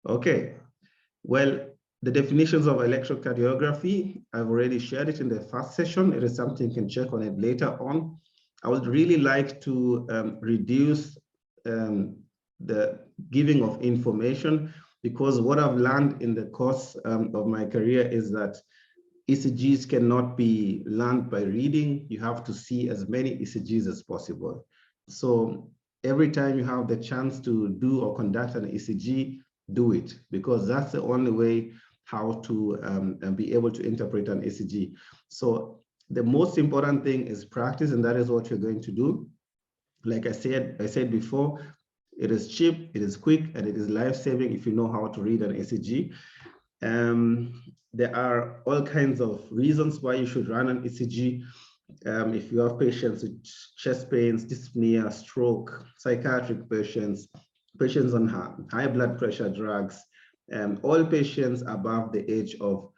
Okay, well, the definitions of electrocardiography, I've already shared it in the first session. It is something you can check on it later on. I would really like to reduce the giving of information, because what I've learned in the course of my career is that ECGs cannot be learned by reading. You have to see as many ECGs as possible. So every time you have the chance to do or conduct an ECG, do it, because that's the only way how to be able to interpret an ECG. So the most important thing is practice, and that is what you're going to do. Like I said before, it is cheap, it is quick, and it is life-saving if you know how to read an ECG. There are all kinds of reasons why you should run an ECG. If you have patients with chest pains, dyspnea, stroke, psychiatric patients, patients on high blood pressure drugs, all patients above the age of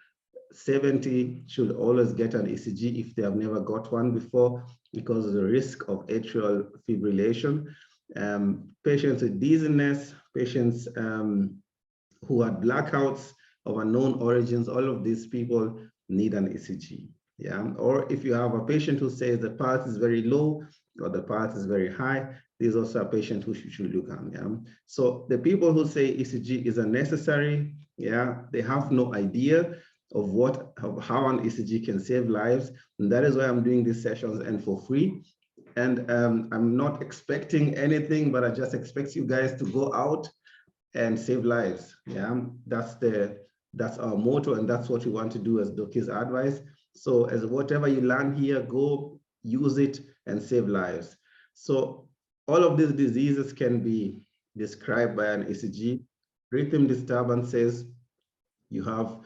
70 should always get an ECG if they have never got one before, because of the risk of atrial fibrillation. Patients with dizziness, patients who had blackouts of unknown origins, all of these people need an ECG. Yeah, or if you have a patient who says the pulse is very low or the pulse is very high, there's also a patient who should look at. Yeah, so the people who say ECG is unnecessary, yeah, they have no idea of how an ECG can save lives, and that is why I'm doing these sessions and for free. And I'm not expecting anything, but I just expect you guys to go out and save lives. Yeah, that's our motto, and that's what we want to do as Doki's advice. So as whatever you learn here, go use it and save lives. So all of these diseases can be described by an ECG. Rhythm disturbances, you have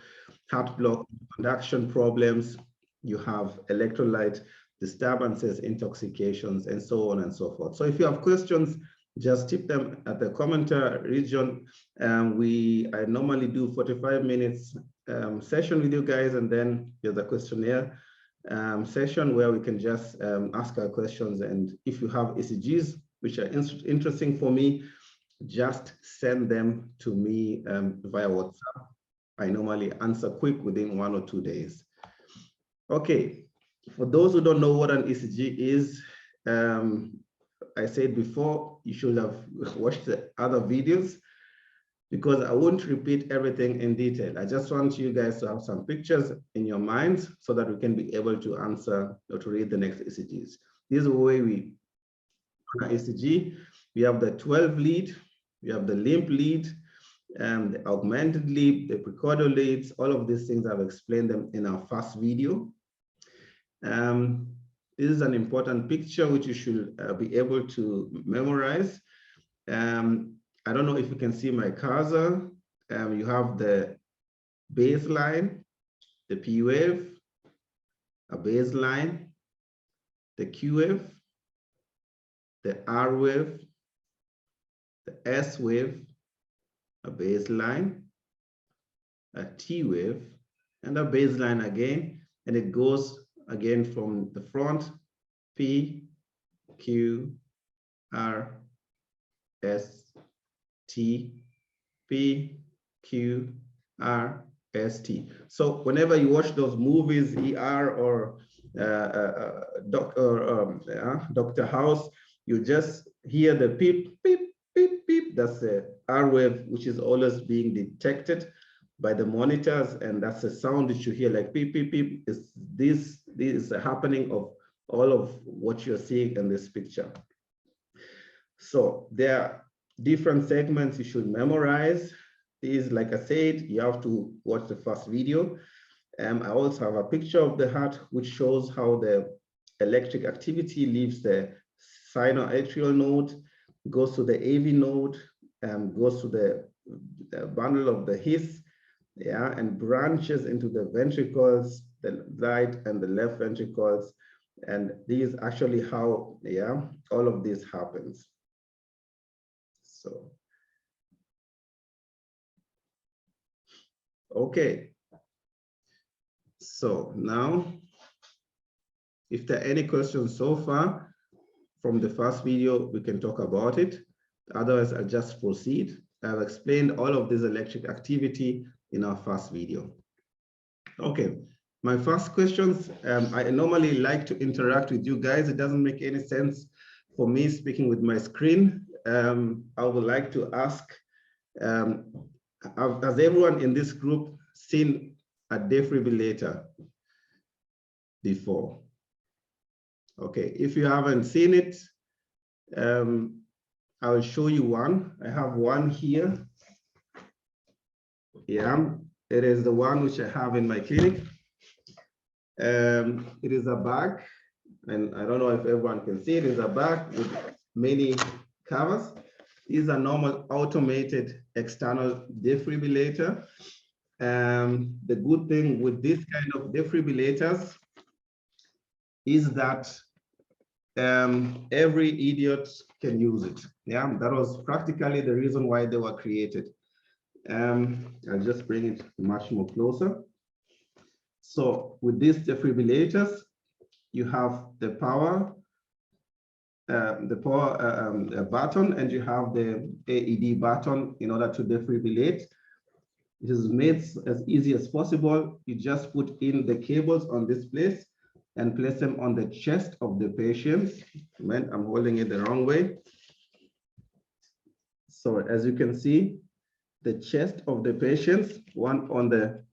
heart block, conduction problems, you have electrolyte disturbances, intoxications, and so on and so forth. So if you have questions, just tip them at the commenter region. I normally do 45 minutes session with you guys, and then there's a questionnaire session where we can just ask our questions. And if you have ECGs which are interesting for me, just send them to me via WhatsApp. I normally answer quick within 1 or 2 days. Okay, for those who don't know what an ECG is, I said before, you should have watched the other videos, because I won't repeat everything in detail. I just want you guys to have some pictures in your minds so that we can be able to answer or to read the next ECGs. This is the way we run ECG. We have the 12 lead, we have the limp lead, the augmented lead, the precordial leads. All of these things I've explained them in our first video. This is an important picture which you should be able to memorize. I don't know if you can see my cursor. You have the baseline, the P wave, a baseline, the Q wave, the R wave, the S wave, a baseline, a T wave, and a baseline again, and it goes again from the front, P, Q, R, S, T, P, Q, R, S, T. So whenever you watch those movies, ER or Dr. House, you just hear the beep, beep, beep, beep. That's the R wave, which is always being detected by the monitors, and that's the sound that you hear, like beep, beep, beep. This is the happening of all of what you're seeing in this picture. So there are different segments you should memorize. These, like I said, you have to watch the first video. I also have a picture of the heart, which shows how the electric activity leaves the sinoatrial node, goes to the AV node, goes to the bundle of the His, yeah, and branches into the ventricles, the right and the left ventricles. And this is actually how, yeah, all of this happens. So, okay. So now, if there are any questions so far from the first video, we can talk about it. Otherwise, I'll just proceed. I've explained all of this electric activity in our first video. Okay, my first questions, I normally like to interact with you guys. It doesn't make any sense for me speaking with my screen. I would like to ask, has everyone in this group seen a defibrillator before? Okay, if you haven't seen it, I will show you one. I have one here. Yeah, it is the one which I have in my clinic. It is a bag, and I don't know if everyone can see it. It's a bag with many covers. These are normal automated external defibrillator. The good thing with this kind of defibrillators is that every idiot can use it. Yeah, that was practically the reason why they were created. I'll just bring it much more closer. So with these defibrillators, you have the power button, and you have the AED button in order to defibrillate. It is made as easy as possible. You just put in the cables on this place and place them on the chest of the patient. I'm holding it the wrong way. So as you can see, the chest of the patient, one on the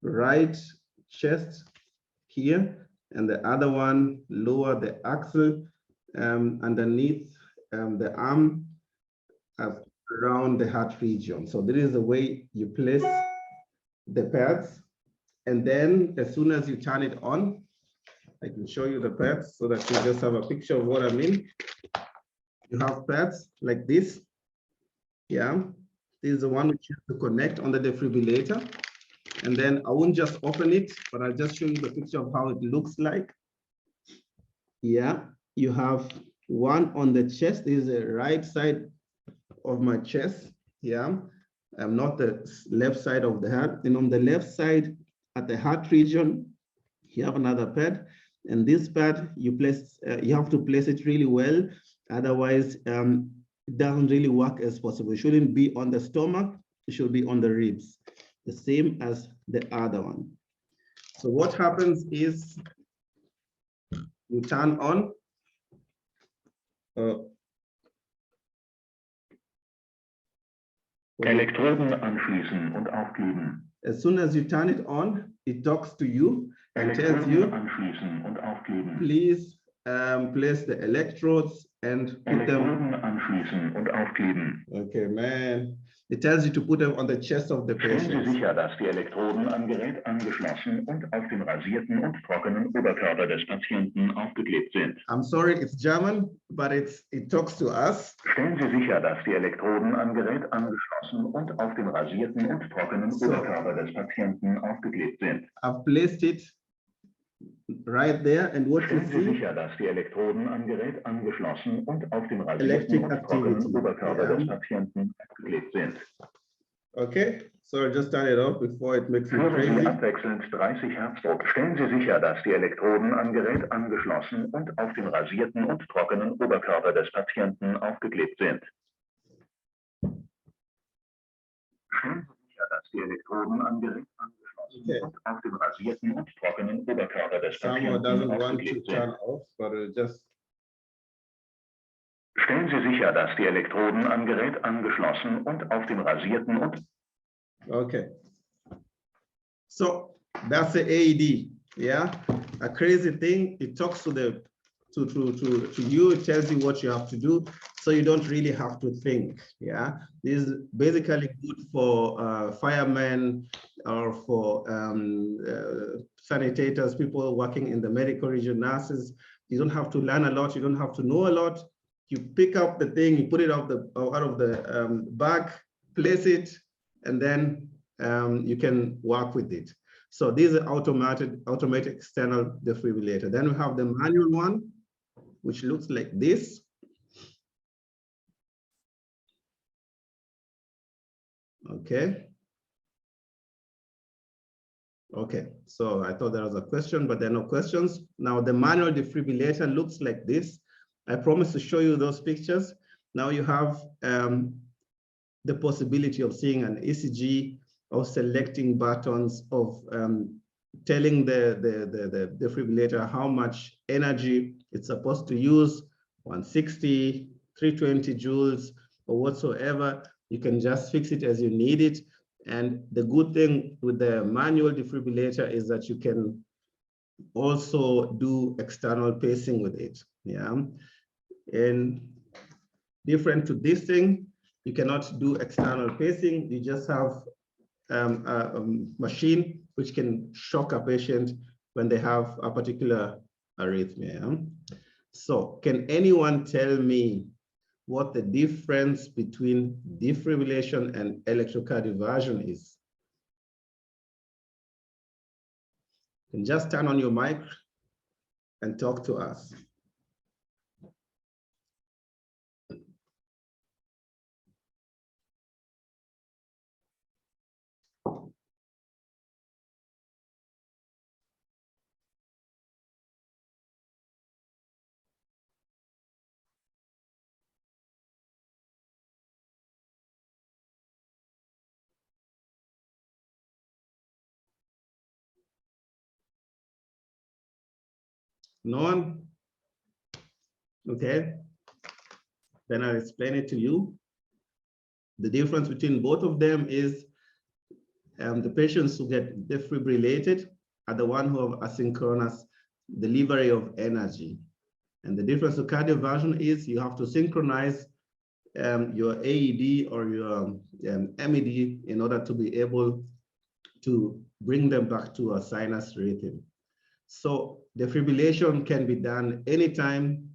right chest here, and the other one lower the axle underneath the arm around the heart region. So this is the way you place the pads. And then as soon as you turn it on, I can show you the pads so that you just have a picture of what I mean. You have pads like this. Yeah, this is the one which you have to connect on the defibrillator. And then I won't just open it, but I'll just show you the picture of how it looks like. Yeah, you have one on the chest. This is the right side of my chest. Yeah, not the left side of the heart. And on the left side at the heart region, you have another pad. And this pad, you have to place it really well. Otherwise, it doesn't really work as possible. It shouldn't be on the stomach. It should be on the ribs, the same as the other one. So what happens is you turn on. Elektroden anschließen und aufkleben. As soon as you turn it on, it talks to you and tells you, anschließen und aufkleben. Please place the electrodes and put them. Anschließen und aufkleben. Okay, man. It tells you to put them on the chest of the patient. Stellen Sie sicher, dass die Elektroden am Gerät angeschlossen und auf dem rasierten und trockenen Oberkörper des Patienten aufgeklebt sind. I'm sorry, it's German, but it talks to us. Stellen Sie sicher, dass die Elektroden am Gerät angeschlossen und auf dem rasierten und trockenen Oberkörper des Patienten aufgeklebt sind. I've placed it right there, and what you Stellen see, Sie sicher, dass die Elektroden am Gerät angeschlossen und auf dem rasierten und trockenen Oberkörper des Patienten aufgeklebt sind. Okay, so just turn it off before it makes me Führen Sie crazy. abwechselnd 30 Herzdruck. Stellen Sie sicher, dass die Elektroden am Gerät angeschlossen und auf dem rasierten und trockenen Oberkörper des Patienten aufgeklebt sind. Stellen Sie sicher, dass die Elektroden am Gerät angeschlossen und auf dem rasierten und trockenen Oberkörper des Patienten aufgeklebt sind. Stellen Sie sicher, dass die Elektroden am Gerät angeschlossen und auf dem rasierten und... Okay. So that's the AED. Yeah, a crazy thing. It talks to the to you. It tells you what you have to do, so you don't really have to think. Yeah, this is basically good for firemen or for sanitators, people working in the medical region, nurses. You don't have to learn a lot. You don't have to know a lot. You pick up the thing, you put it out of the bag, place it, and then you can work with it. So this is an automated external defibrillator. Then we have the manual one, which looks like this. Okay. Okay, so I thought there was a question, but there are no questions. Now the manual defibrillator looks like this. I promised to show you those pictures. Now you have the possibility of seeing an ECG, of selecting buttons, of telling the defibrillator how much energy it's supposed to use, 160, 320 joules, or whatsoever. You can just fix it as you need it. And the good thing with the manual defibrillator is that you can also do external pacing with it. Yeah. And different to this thing, you cannot do external pacing. You just have a machine which can shock a patient when they have a particular arrhythmia. So can anyone tell me what the difference between defibrillation and electrocardioversion is? You can just turn on your mic and talk to us. No one? Okay, then I'll explain it to you. The difference between both of them is the patients who get defibrillated are the ones who have asynchronous delivery of energy. And the difference to cardioversion is you have to synchronize your AED or your MED in order to be able to bring them back to a sinus rhythm. So defibrillation can be done anytime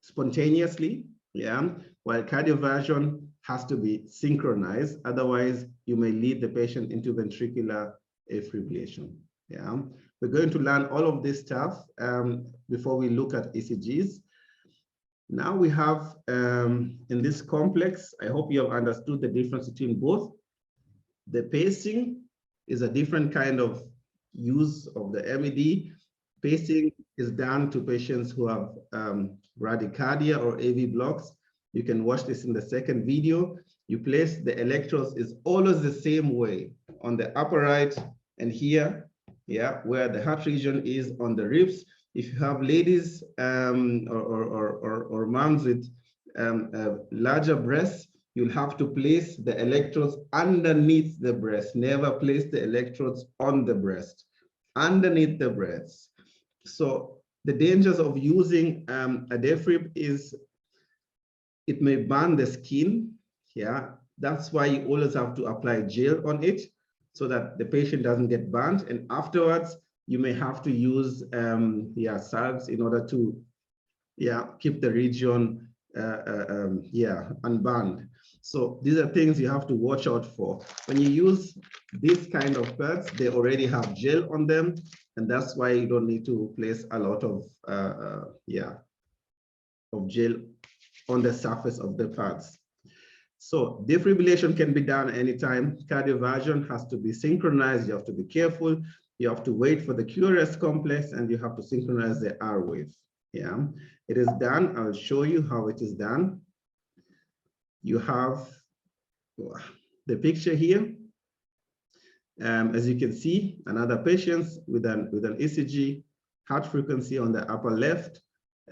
spontaneously, yeah, while cardioversion has to be synchronized. Otherwise, you may lead the patient into ventricular fibrillation. Yeah, we're going to learn all of this stuff before we look at ECGs. Now we have in this complex, I hope you have understood the difference between both. The pacing is a different kind of use of the MED. Pacing is done to patients who have bradycardia or AV blocks. You can watch this in the second video. You place the electrodes is always the same way on the upper right and here, yeah, where the heart region is on the ribs. If you have ladies or moms with larger breasts, you'll have to place the electrodes underneath the breast. Never place the electrodes on the breast, underneath the breast. So the dangers of using a defib is it may burn the skin. Yeah, that's why you always have to apply gel on it so that the patient doesn't get burnt. And afterwards, you may have to use salves in order to keep the region unburned. So these are things you have to watch out for. When you use this kind of pads, they already have gel on them, and that's why you don't need to place a lot of gel on the surface of the pads. So defibrillation can be done anytime. Cardioversion has to be synchronized. You have to be careful. You have to wait for the QRS complex, and you have to synchronize the R wave. Yeah, it is done. I'll show you how it is done. You have the picture here. As you can see, another patient with an ECG, heart frequency on the upper left.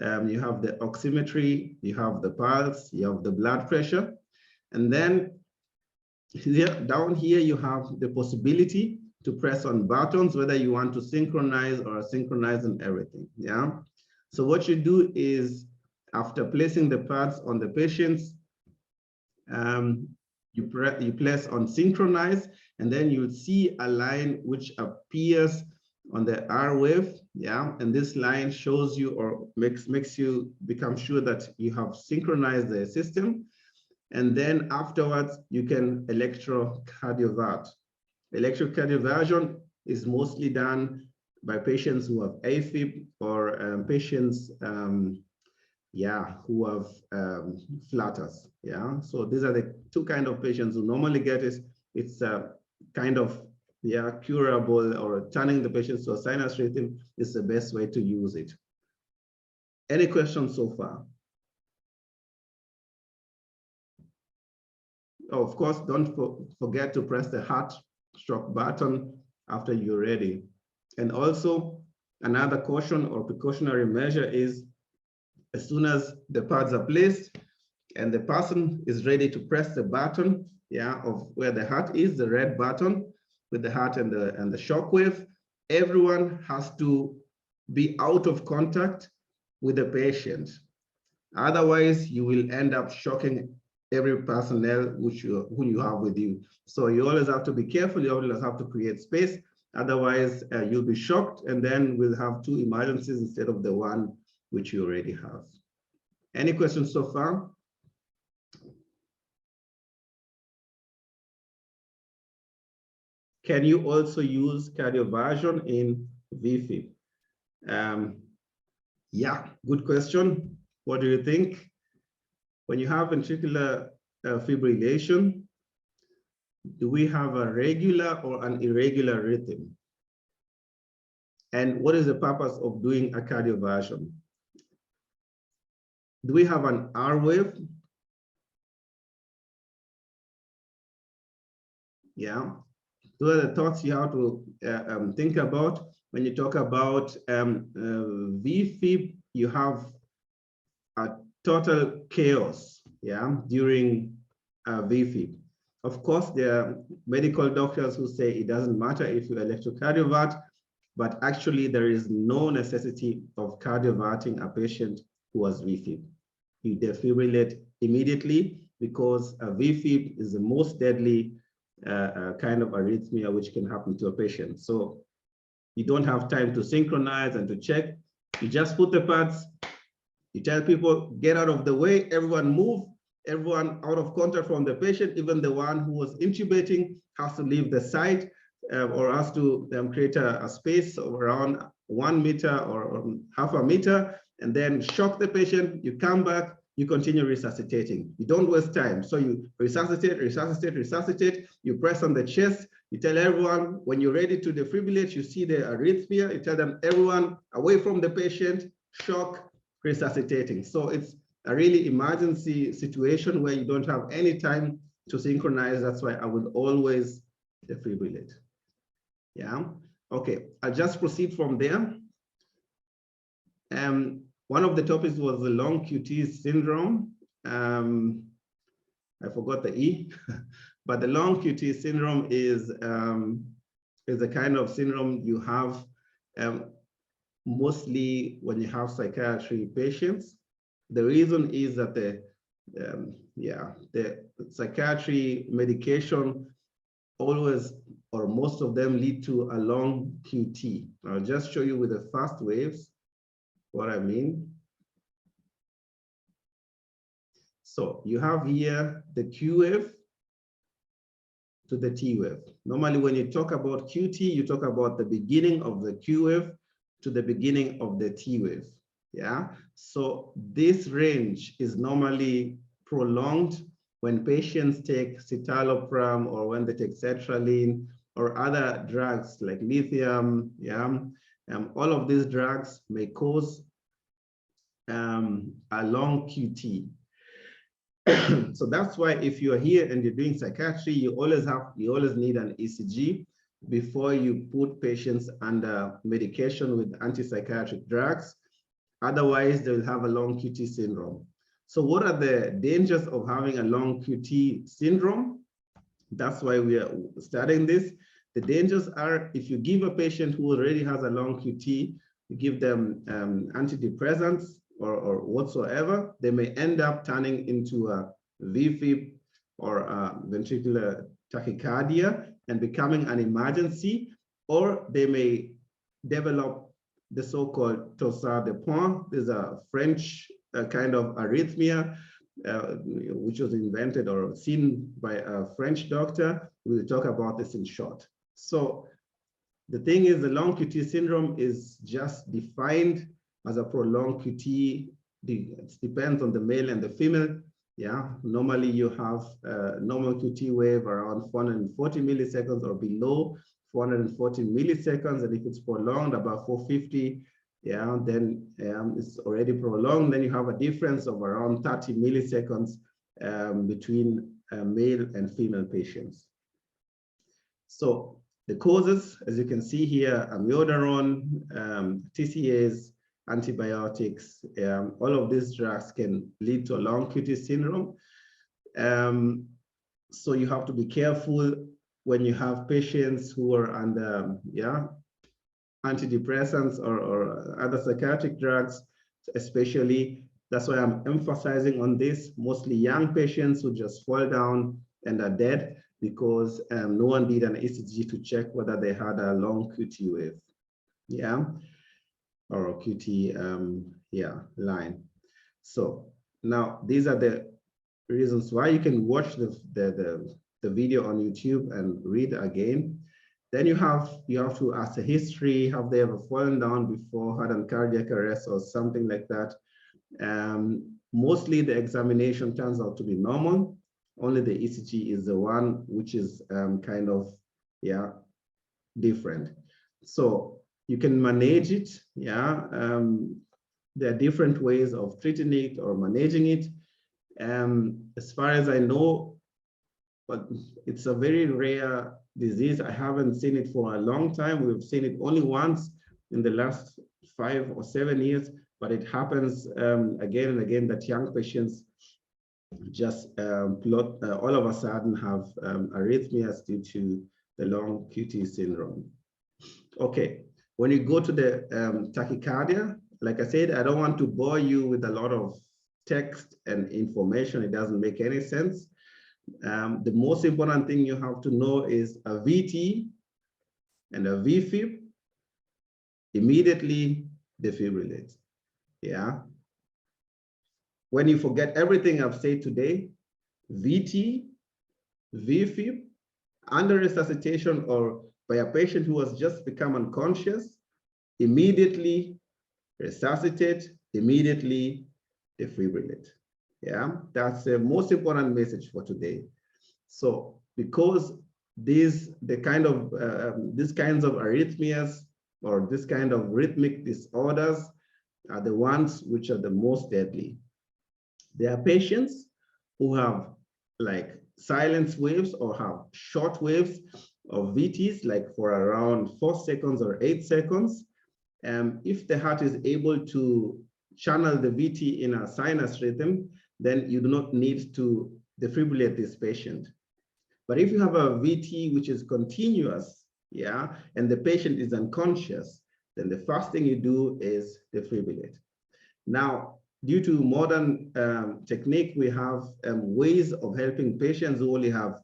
You have the oximetry, you have the pulse, you have the blood pressure. And then here, down here, you have the possibility to press on buttons, whether you want to synchronize or asynchronize and everything. Yeah. So what you do is, after placing the pads on the patients, you place on synchronize, and then you see a line which appears on the R wave. Yeah, and this line shows you or makes you become sure that you have synchronized the system. And then afterwards, you can electrocardiovert. Electrocardioversion is mostly done by patients who have AFib or patients who have flutters. Yeah, so these are the two kinds of patients who normally get it. It's kind of curable, or turning the patients to a sinus rhythm is the best way to use it. Any questions so far? of course, don't forget to press the heart stroke button after you're ready. And also, another caution or precautionary measure is as soon as the pads are placed and the person is ready to press the button, yeah, of where the heart is, the red button with the heart and the shock wave, everyone has to be out of contact with the patient. Otherwise, you will end up shocking every personnel who you have with you. So you always have to be careful. You always have to create space. Otherwise, you'll be shocked, and then we'll have two emergencies instead of the one which you already have. Any questions so far? Can you also use cardioversion in VFib? Yeah, good question. What do you think? When you have ventricular fibrillation, do we have a regular or an irregular rhythm? And what is the purpose of doing a cardioversion? Do we have an R wave? Yeah, those are the thoughts you have to think about. When you talk about VFib, you have a total chaos, yeah, during VFib. Of course, there are medical doctors who say it doesn't matter if you electrocardiovert, but actually there is no necessity of cardioverting a patient who has VFib. You defibrillate immediately because a VFib is the most deadly kind of arrhythmia which can happen to a patient. So you don't have time to synchronize and to check. You just put the pads, you tell people, get out of the way, everyone move, everyone out of contact from the patient, even the one who was intubating has to leave the site or has to create a space of around 1 meter or half a meter, and then shock the patient, you come back, you continue resuscitating. You don't waste time. So you resuscitate, resuscitate, resuscitate, you press on the chest, you tell everyone, when you're ready to defibrillate, you see the arrhythmia, you tell them, everyone away from the patient, shock, resuscitating. So it's a really emergency situation where you don't have any time to synchronize. That's why I would always defibrillate. Yeah, okay, I'll just proceed from there. One of the topics was the long QT syndrome. I forgot the E, but the long QT syndrome is a kind of syndrome you have mostly when you have psychiatry patients. The reason is that the psychiatry medication always or most of them lead to a long QT. I'll just show you with the fast waves what I mean. So you have here the Q wave to the T wave. Normally when you talk about QT, you talk about the beginning of the Q wave to the beginning of the T wave. Yeah, so this range is normally prolonged when patients take citalopram or when they take sertraline or other drugs like lithium. Yeah, all of these drugs may cause a long QT. So that's why if you're here and you're doing psychiatry, you always need an ECG before you put patients under medication with antipsychotic drugs. Otherwise, they will have a long QT syndrome. So what are the dangers of having a long QT syndrome? That's why we are studying this. The dangers are if you give a patient who already has a long QT, you give them antidepressants or whatsoever, they may end up turning into a VFib or a ventricular tachycardia and becoming an emergency, or they may develop the so-called torsade de pointes. There's a French kind of arrhythmia which was invented or seen by a French doctor. We'll talk about this in short. So the thing is, the long QT syndrome is just defined as a prolonged QT. It depends on the male and the female. Yeah, normally you have a normal QT wave around 440 milliseconds or below 440 milliseconds, and if it's prolonged about 450, yeah, then it's already prolonged. Then you have a difference of around 30 milliseconds between male and female patients. So the causes, as you can see here, amiodarone, TCAs, antibiotics, all of these drugs can lead to a long QT syndrome. So you have to be careful when you have patients who are under antidepressants or other psychiatric drugs, especially. That's why I'm emphasizing on this, mostly young patients who just fall down and are dead because no one did an ECG to check whether they had a long QT wave, or a QT line. So now these are the reasons why. You can watch the video on YouTube and read again. Then you have to ask the history. Have they ever fallen down before, had a cardiac arrest or something like that? Mostly the examination turns out to be normal. Only the ECG is the one which is kind of different. So you can manage it. There are different ways of treating it or managing it. As far as I know, but it's a very rare disease. I haven't seen it for a long time. We've seen it only once in the last 5 or 7 years, but it happens again and again that young patients just all of a sudden have arrhythmias due to the long QT syndrome. Okay, when you go to the tachycardia, like I said, I don't want to bore you with a lot of text and information. It doesn't make any sense. The most important thing you have to know is a VT and a VFib immediately defibrillate. When you forget everything I've said today, VT, VFib, under resuscitation or by a patient who has just become unconscious, immediately resuscitate, immediately defibrillate. That's the most important message for today. So because these kinds of arrhythmias or this kind of rhythmic disorders are the ones which are the most deadly. There are patients who have like silence waves or have short waves of VTs, like for around 4 seconds or 8 seconds. If the heart is able to channel the VT in a sinus rhythm, then you do not need to defibrillate this patient. But if you have a VT which is continuous, and the patient is unconscious, then the first thing you do is defibrillate. Now, due to modern technique, we have ways of helping patients who only have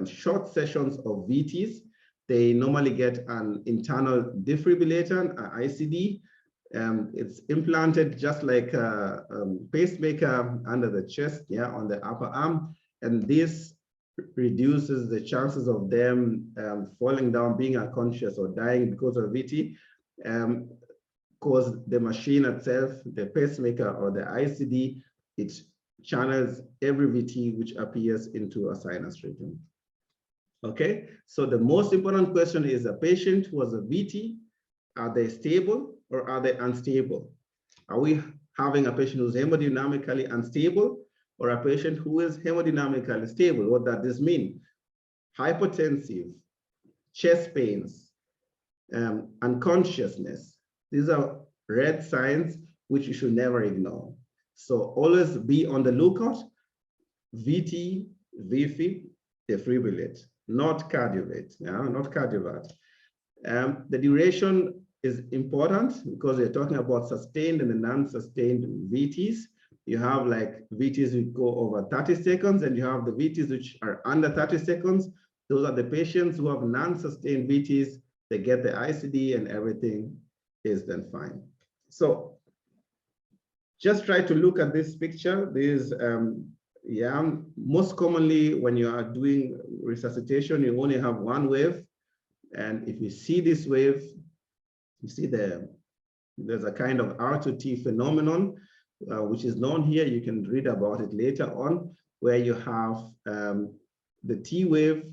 short sessions of VTs. They normally get an internal defibrillator, an ICD. It's implanted just like a pacemaker under the chest, on the upper arm. And this reduces the chances of them falling down, being unconscious or dying because of VT. Because the machine itself, the pacemaker or the ICD, it channels every VT which appears into a sinus rhythm. Okay, so the most important question is a patient who has a VT, are they stable or are they unstable? Are we having a patient who's hemodynamically unstable or a patient who is hemodynamically stable? What does this mean? Hypotensive, chest pains, unconsciousness. These are red signs which you should never ignore. So always be on the lookout. VT, VFib, defibrillate, not cardiovate, not cardiovert. The duration is important because we're talking about sustained and non-sustained VTs. You have like VTs which go over 30 seconds and you have the VTs which are under 30 seconds. Those are the patients who have non-sustained VTs. They get the ICD and everything is then fine. So just try to look at this picture. This most commonly when you are doing resuscitation, you only have one wave. And if you see this wave, you see there's a kind of R2T phenomenon, which is known here. You can read about it later on, where you have the T wave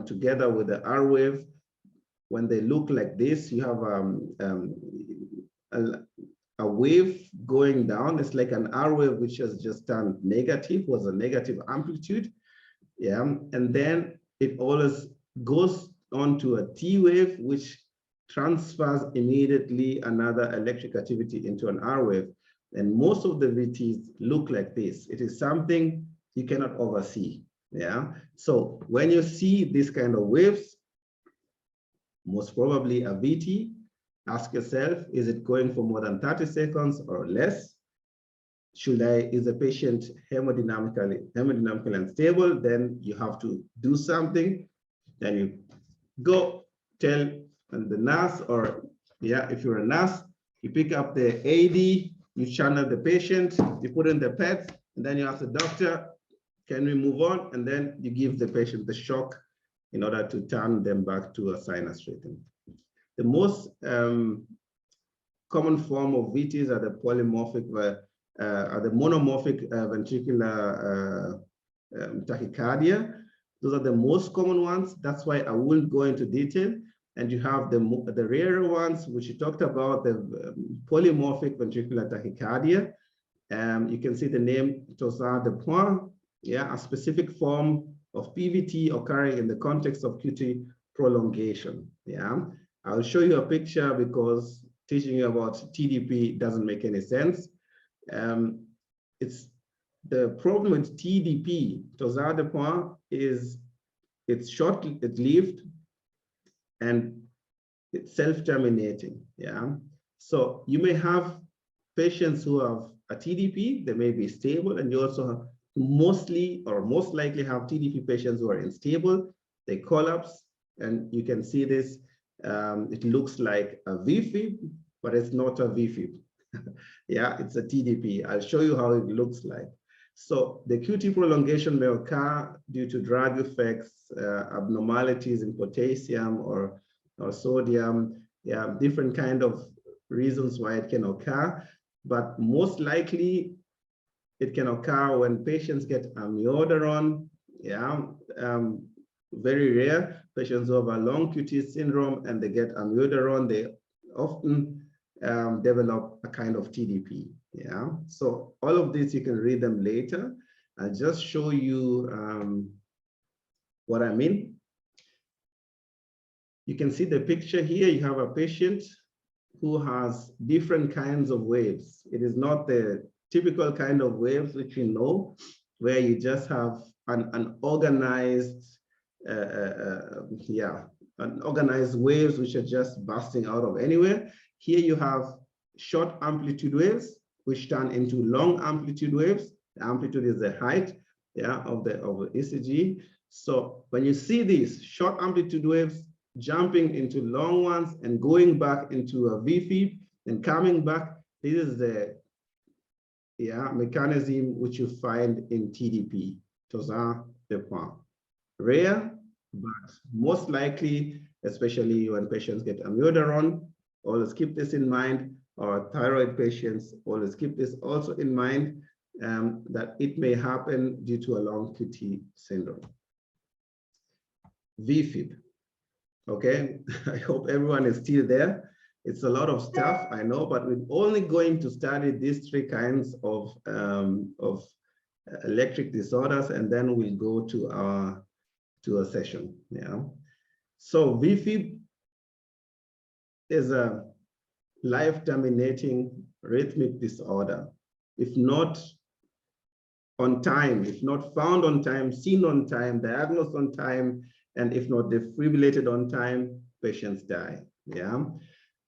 together with the R wave. When they look like this, you have a a wave going down. It's like an R wave, which has just turned negative, was a negative amplitude. Yeah, and then it always goes on to a T wave, which transfers immediately another electric activity into an R wave. And most of the VTs look like this. It is something you cannot oversee. Yeah. So when you see this kind of waves, most probably a VT, ask yourself, is it going for more than 30 seconds or less? Is the patient hemodynamically unstable? Then you have to do something. Then you go tell the nurse, or yeah, if you're a nurse, you pick up the AD, you channel the patient, you put in the PET, and then you ask the doctor, can we move on? And then you give the patient the shock in order to turn them back to a sinus rhythm. The most common form of VTs are the polymorphic, the monomorphic ventricular tachycardia. Those are the most common ones. That's why I won't go into detail. And you have the rarer ones, which you talked about, the polymorphic ventricular tachycardia. You can see the name Torsades de Pointes, yeah, a specific form of PVT occurring in the context of QT prolongation. Yeah, I'll show you a picture because teaching you about TDP doesn't make any sense. It's the problem with TDP, Torsades de Pointes, is it's short-lived and it's self-terminating. Yeah, so you may have patients who have a TDP, they may be stable, and you also have mostly or most likely have TDP patients who are unstable, they collapse, and you can see this. It looks like a VFib, but it's not a VFib. Yeah, it's a TDP. I'll show you how it looks like. So the QT prolongation may occur due to drug effects, abnormalities in potassium or sodium. Yeah, different kind of reasons why it can occur, but most likely it can occur when patients get amiodarone. Yeah, very rare. Patients who have a long QT syndrome and they get amiodarone, they often develop a kind of TDP. Yeah, so all of this, you can read them later. I'll just show you what I mean. You can see the picture here. You have a patient who has different kinds of waves. It is not the typical kind of waves which we know, where you just have an organized, organized waves which are just bursting out of anywhere. Here you have short amplitude waves which turn into long amplitude waves. The amplitude is the height, yeah, of the ECG. So when you see these short amplitude waves jumping into long ones and going back into a VFib and coming back, this is the mechanism which you find in TDP, Torsades de Pointes. Rare, but most likely, especially when patients get amiodarone, always keep this in mind, or thyroid patients, always keep this also in mind, that it may happen due to a long QT syndrome. VFib, okay? I hope everyone is still there. It's a lot of stuff, I know, but we're only going to study these three kinds of electric disorders, and then we'll go to a session. Yeah. So VFib is a life-terminating rhythmic disorder. If not on time, if not found on time, seen on time, diagnosed on time, and if not defibrillated on time, patients die. Yeah.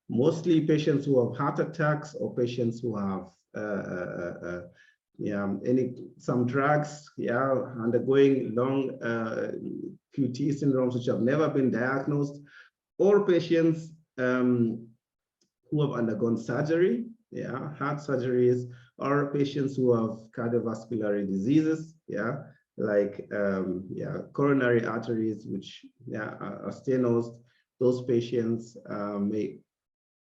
Mostly patients who have heart attacks or patients who have some drugs, undergoing long QT syndromes which have never been diagnosed, or patients who have undergone surgery, heart surgeries, or patients who have cardiovascular diseases, like coronary arteries which are stenosed. Those patients may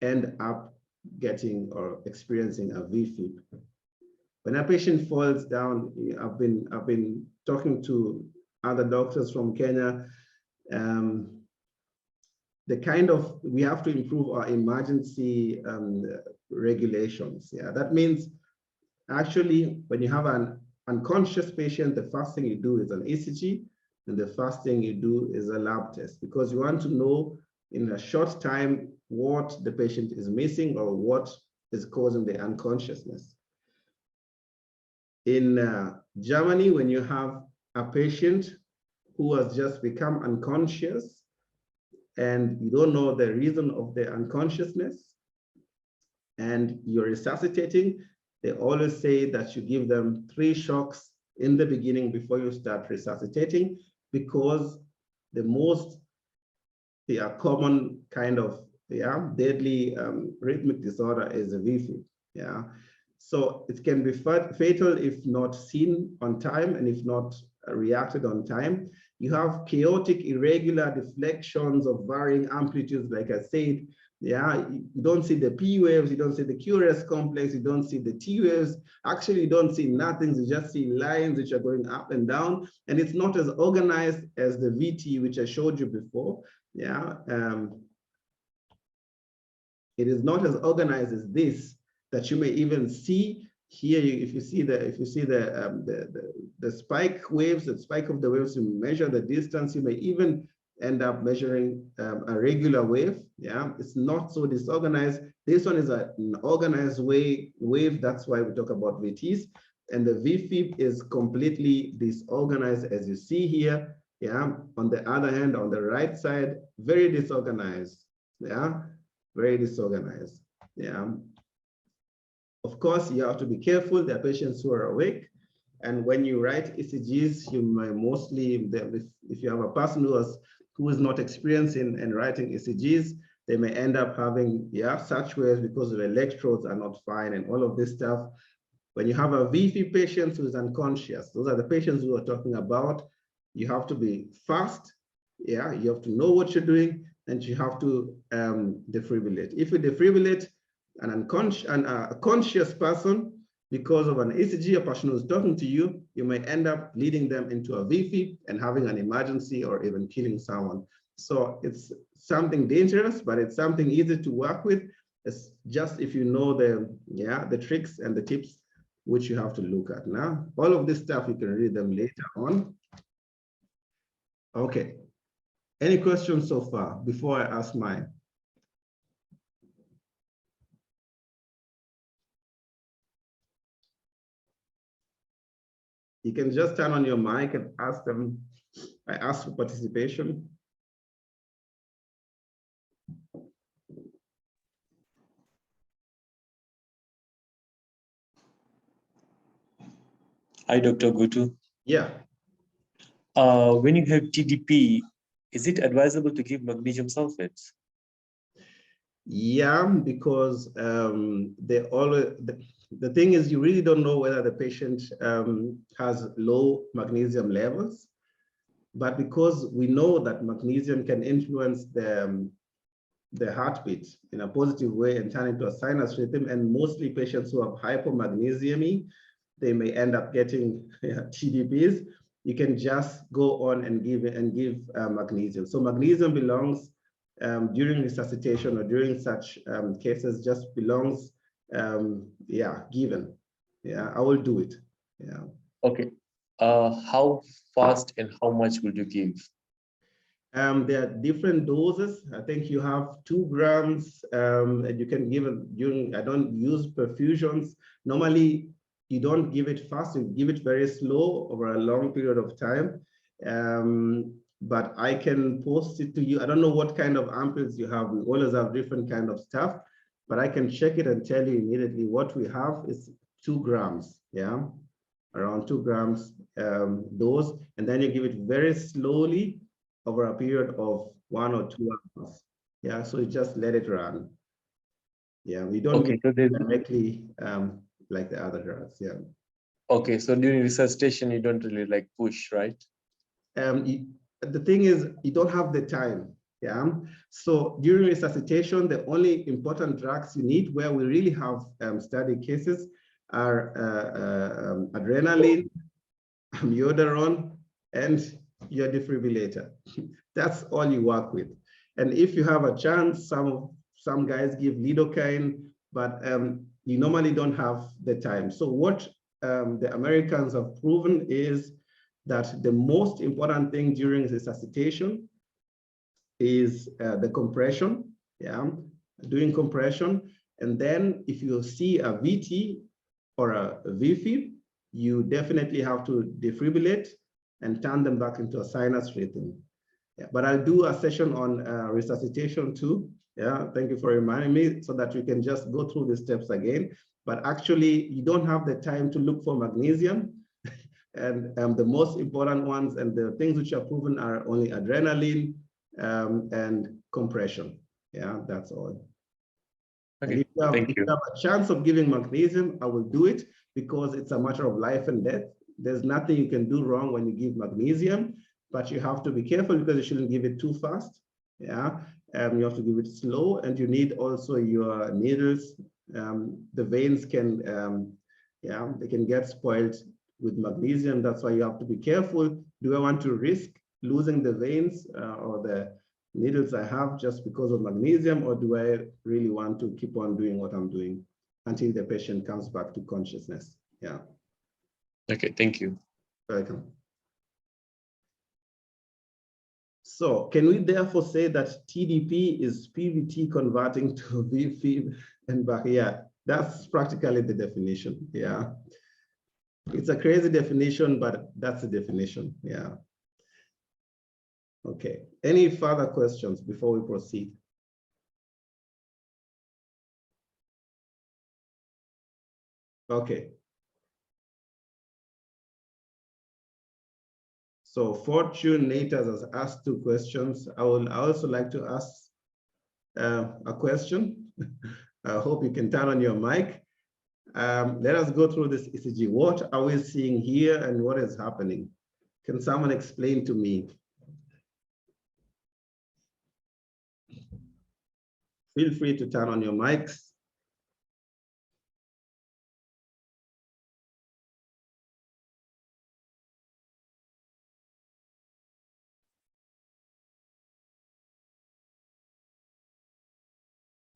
end up getting or experiencing a VFib. When a patient falls down, I've been talking to other doctors from Kenya. We have to improve our emergency regulations. Yeah, that means actually when you have an unconscious patient, the first thing you do is an ECG, and the first thing you do is a lab test, because you want to know in a short time what the patient is missing or what is causing the unconsciousness. In Germany, when you have a patient who has just become unconscious and you don't know the reason of the unconsciousness and you're resuscitating, they always say that you give them 3 shocks in the beginning before you start resuscitating, because the most common kind of deadly rhythmic disorder is a VFib. Yeah, so it can be fatal if not seen on time and if not reacted on time. You have chaotic, irregular deflections of varying amplitudes, like I said. Yeah, you don't see the P waves, you don't see the QRS complex, you don't see the T waves. Actually, you don't see nothing, you just see lines which are going up and down, and it's not as organized as the VT, which I showed you before. Yeah, it is not as organized as this, that you may even see here. If you see the spike waves, the spike of the waves, you measure the distance, you may even end up measuring a regular wave. Yeah, it's not so disorganized. This one is an organized wave. That's why we talk about VTs. And the VFib is completely disorganized, as you see here. Yeah, on the other hand, on the right side, very disorganized. Yeah, very disorganized. Yeah. Of course, you have to be careful. There are patients who are awake. And when you write ECGs, you may mostly, if you have a person who is not experienced in writing ECGs, they may end up having such waves because the electrodes are not fine and all of this stuff. When you have a VFib patient who is unconscious, those are the patients who are talking about. You have to be fast. Yeah, you have to know what you're doing, and you have to defibrillate. If you defibrillate a conscious person because of an ECG, a person who's talking to you, you may end up leading them into a VFib and having an emergency or even killing someone. So it's something dangerous, but it's something easy to work with. It's just if you know the tricks and the tips which you have to look at. Now, all of this stuff, you can read them later on. Okay. Any questions so far before I ask mine? You can just turn on your mic and ask them. I ask for participation. Hi, Dr. Gutu. Yeah. When you have TDP, is it advisable to give magnesium sulfate? Yeah, because the thing is, you really don't know whether the patient has low magnesium levels, but because we know that magnesium can influence the heartbeat in a positive way and turn into a sinus rhythm, and mostly patients who have hypomagnesiemia, they may end up getting TDPs. You can just go on and give magnesium. So magnesium belongs during resuscitation or during such cases, just belongs, given. Yeah, I will do it. Yeah. Okay. How fast and how much would you give? There are different doses. I think you have 2 grams, and you can give it during, I don't use perfusions. Normally, you don't give it fast, you give it very slow over a long period of time. But I can post it to you. I don't know what kind of ampoules you have. We always have different kind of stuff, but I can check it and tell you immediately. What we have is 2 grams, yeah, around 2 grams dose, and then you give it very slowly over a period of 1 or 2 hours. Yeah, so you just let it run. Yeah, we don't give it directly like the other drugs. Yeah. Okay, so during resuscitation, you don't really like push, right? The thing is, you don't have the time. Yeah. So during resuscitation, the only important drugs you need, where we really have study cases, are adrenaline, amiodarone, and your defibrillator. That's all you work with. And if you have a chance, some guys give lidocaine, but you normally don't have the time. So what the Americans have proven is that the most important thing during resuscitation is the compression, doing compression. And then if you see a VT or a VFib, you definitely have to defibrillate and turn them back into a sinus rhythm. But I'll do a session on resuscitation too. Thank you for reminding me, so that we can just go through the steps again. But actually, you don't have the time to look for magnesium. And the most important ones and the things which are proven are only adrenaline and compression. That's all. Okay, And if thank you have a chance of giving magnesium, I will do it, because it's a matter of life and death. There's nothing you can do wrong when you give magnesium, but you have to be careful because you shouldn't give it too fast. You have to give it slow, and you need also your needles. The veins can, they can get spoiled with magnesium. That's why you have to be careful. Do I want to risk losing the veins or the needles I have just because of magnesium, or do I really want to keep on doing what I'm doing until the patient comes back to consciousness? Okay, thank you. Welcome. So can we therefore say that TDP is PVT converting to VFib and back? That's practically the definition. It's a crazy definition, but that's the definition. Okay, any further questions before we proceed? Okay. So Fortune Natas has asked 2 questions. I would also like to ask a question. I hope you can turn on your mic. Let us go through this ECG. What are we seeing here and what is happening? Can someone explain to me? Feel free to turn on your mics.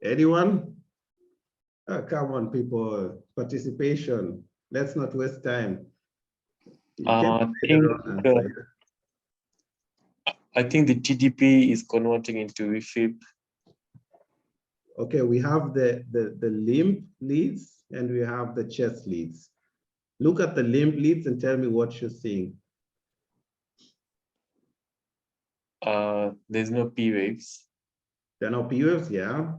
Anyone? Oh, come on, people, participation. Let's not waste time. I think the TDP is converting into VFib. Okay, we have the limb leads and we have the chest leads. Look at the limb leads and tell me what you're seeing. There's no P waves. There are no P waves, Yeah,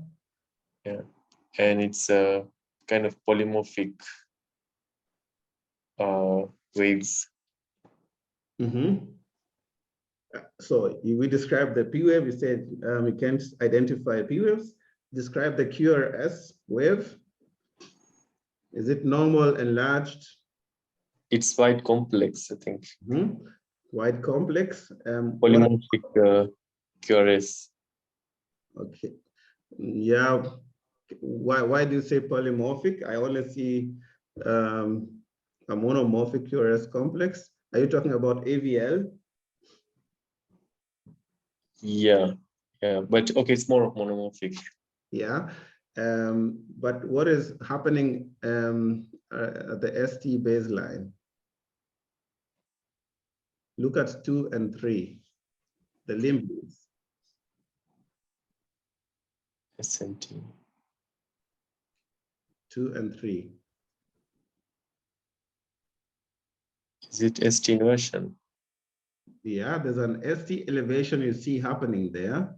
and it's a kind of polymorphic waves. So we described the P wave. We said we can't identify P waves. Describe the QRS wave. Is it normal, enlarged? It's quite complex, I think. Quite complex. Polymorphic QRS. Okay. Yeah. Why do you say polymorphic? I only see a monomorphic QRS complex. Are you talking about AVL? Yeah, but okay, it's more monomorphic. But what is happening at the ST baseline? Look at 2 and 3, the limb leads. SNT. 2 and 3. Is it ST inversion? There's an ST elevation you see happening there.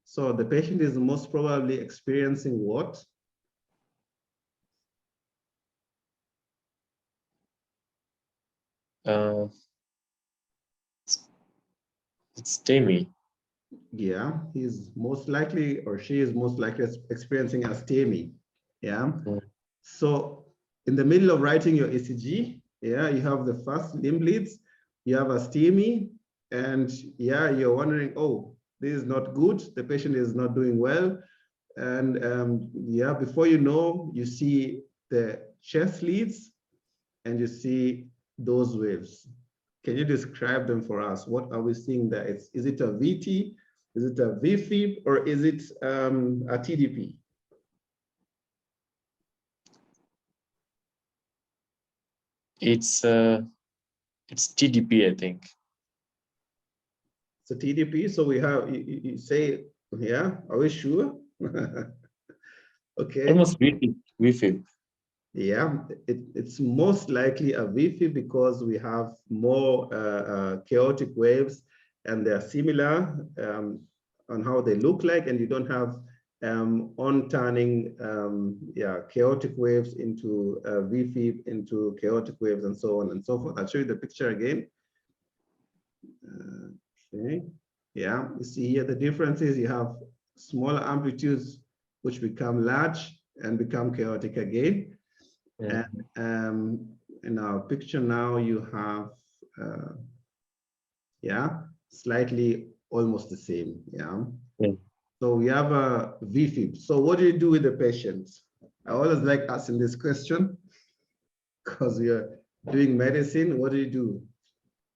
So the patient is most probably experiencing what? It's STEMI. He's most likely, or she is most likely experiencing a STEMI. So in the middle of writing your ECG, you have the first limb leads, you have a STEMI, and you're wondering, oh, this is not good, the patient is not doing well. And before you know, you see the chest leads and you see those waves. Can you describe them for us? What are we seeing there? Is it a VT Is it a VFib or is it a TDP? It's TDP, I think. So TDP, so we have, you say, yeah, are we sure? Okay. Almost VFib. Yeah, it's most likely a VFib because we have more chaotic waves and they're similar on how they look like, and you don't have on-turning chaotic waves into VFib, into chaotic waves, and so on and so forth. I'll show you the picture again. Okay, yeah, you see here the difference is you have smaller amplitudes which become large and become chaotic again. Yeah. And in our picture now you have slightly almost the same. So we have a VFib. So what do you do with the patient? I always like asking this question because you're doing medicine. What do you do?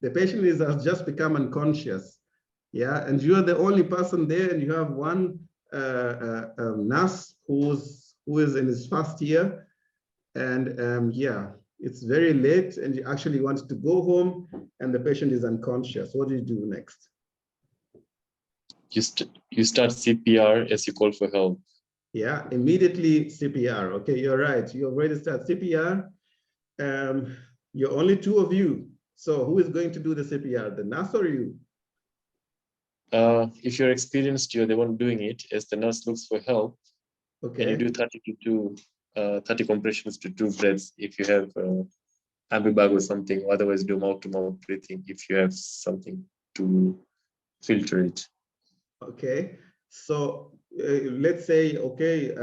The patient has just become unconscious, and you're the only person there, and you have one nurse who is in his first year, and it's very late, and you actually want to go home, and the patient is unconscious. What do you do next? You start CPR as you call for help. Yeah, immediately CPR. Okay, you're right. You already start CPR. You're only two of you. So who is going to do the CPR, the nurse or you? If you're experienced, you're the one doing it as the nurse looks for help. Okay. And you do 30 compressions to 2 breaths if you have ambibag or something. Otherwise, do mouth-to-mouth breathing if you have something to filter it. Okay. So let's say, okay,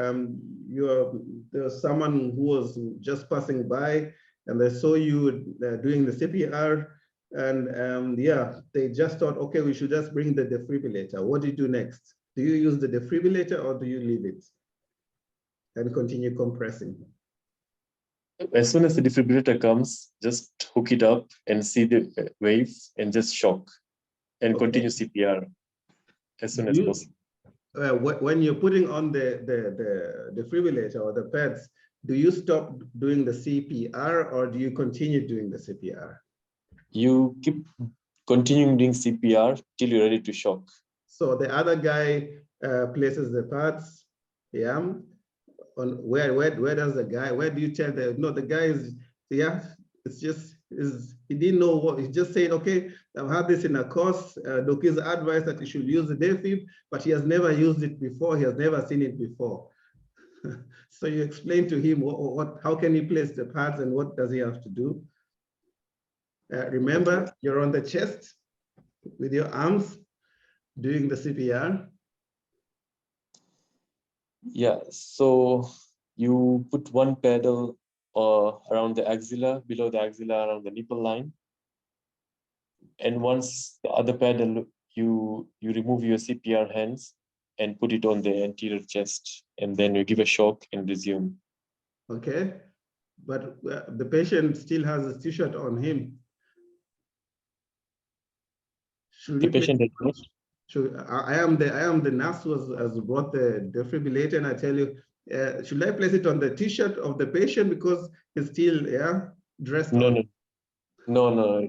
there's someone who was just passing by and they saw you doing the CPR, and they just thought, okay, we should just bring the defibrillator. What do you do next? Do you use the defibrillator or do you leave it and continue compressing? As soon as the defibrillator comes, just hook it up and see the wave and just shock and continue CPR as soon as possible. When you're putting on the defibrillator or the pads, do you stop doing the CPR or do you continue doing the CPR? You keep continuing doing CPR till you're ready to shock. So the other guy places the pads, on where does the guy, where do you tell the guy is, it's just, he didn't know what, he just said, okay, I've had this in a course, Doki's advice that you should use the defib, but he has never used it before, he has never seen it before. So you explain to him how can he place the pads and what does he have to do. Remember, you're on the chest with your arms doing the CPR. Yeah, so you put one pedal around the axilla, below the axilla, around the nipple line. And once the other pedal, you remove your CPR hands and put it on the anterior chest, and then you give a shock and resume. Okay, but the patient still has a t-shirt on him. The patient has what? I am the nurse who has brought the defibrillator, and I tell you, should I place it on the t-shirt of the patient because he's still dressed? No.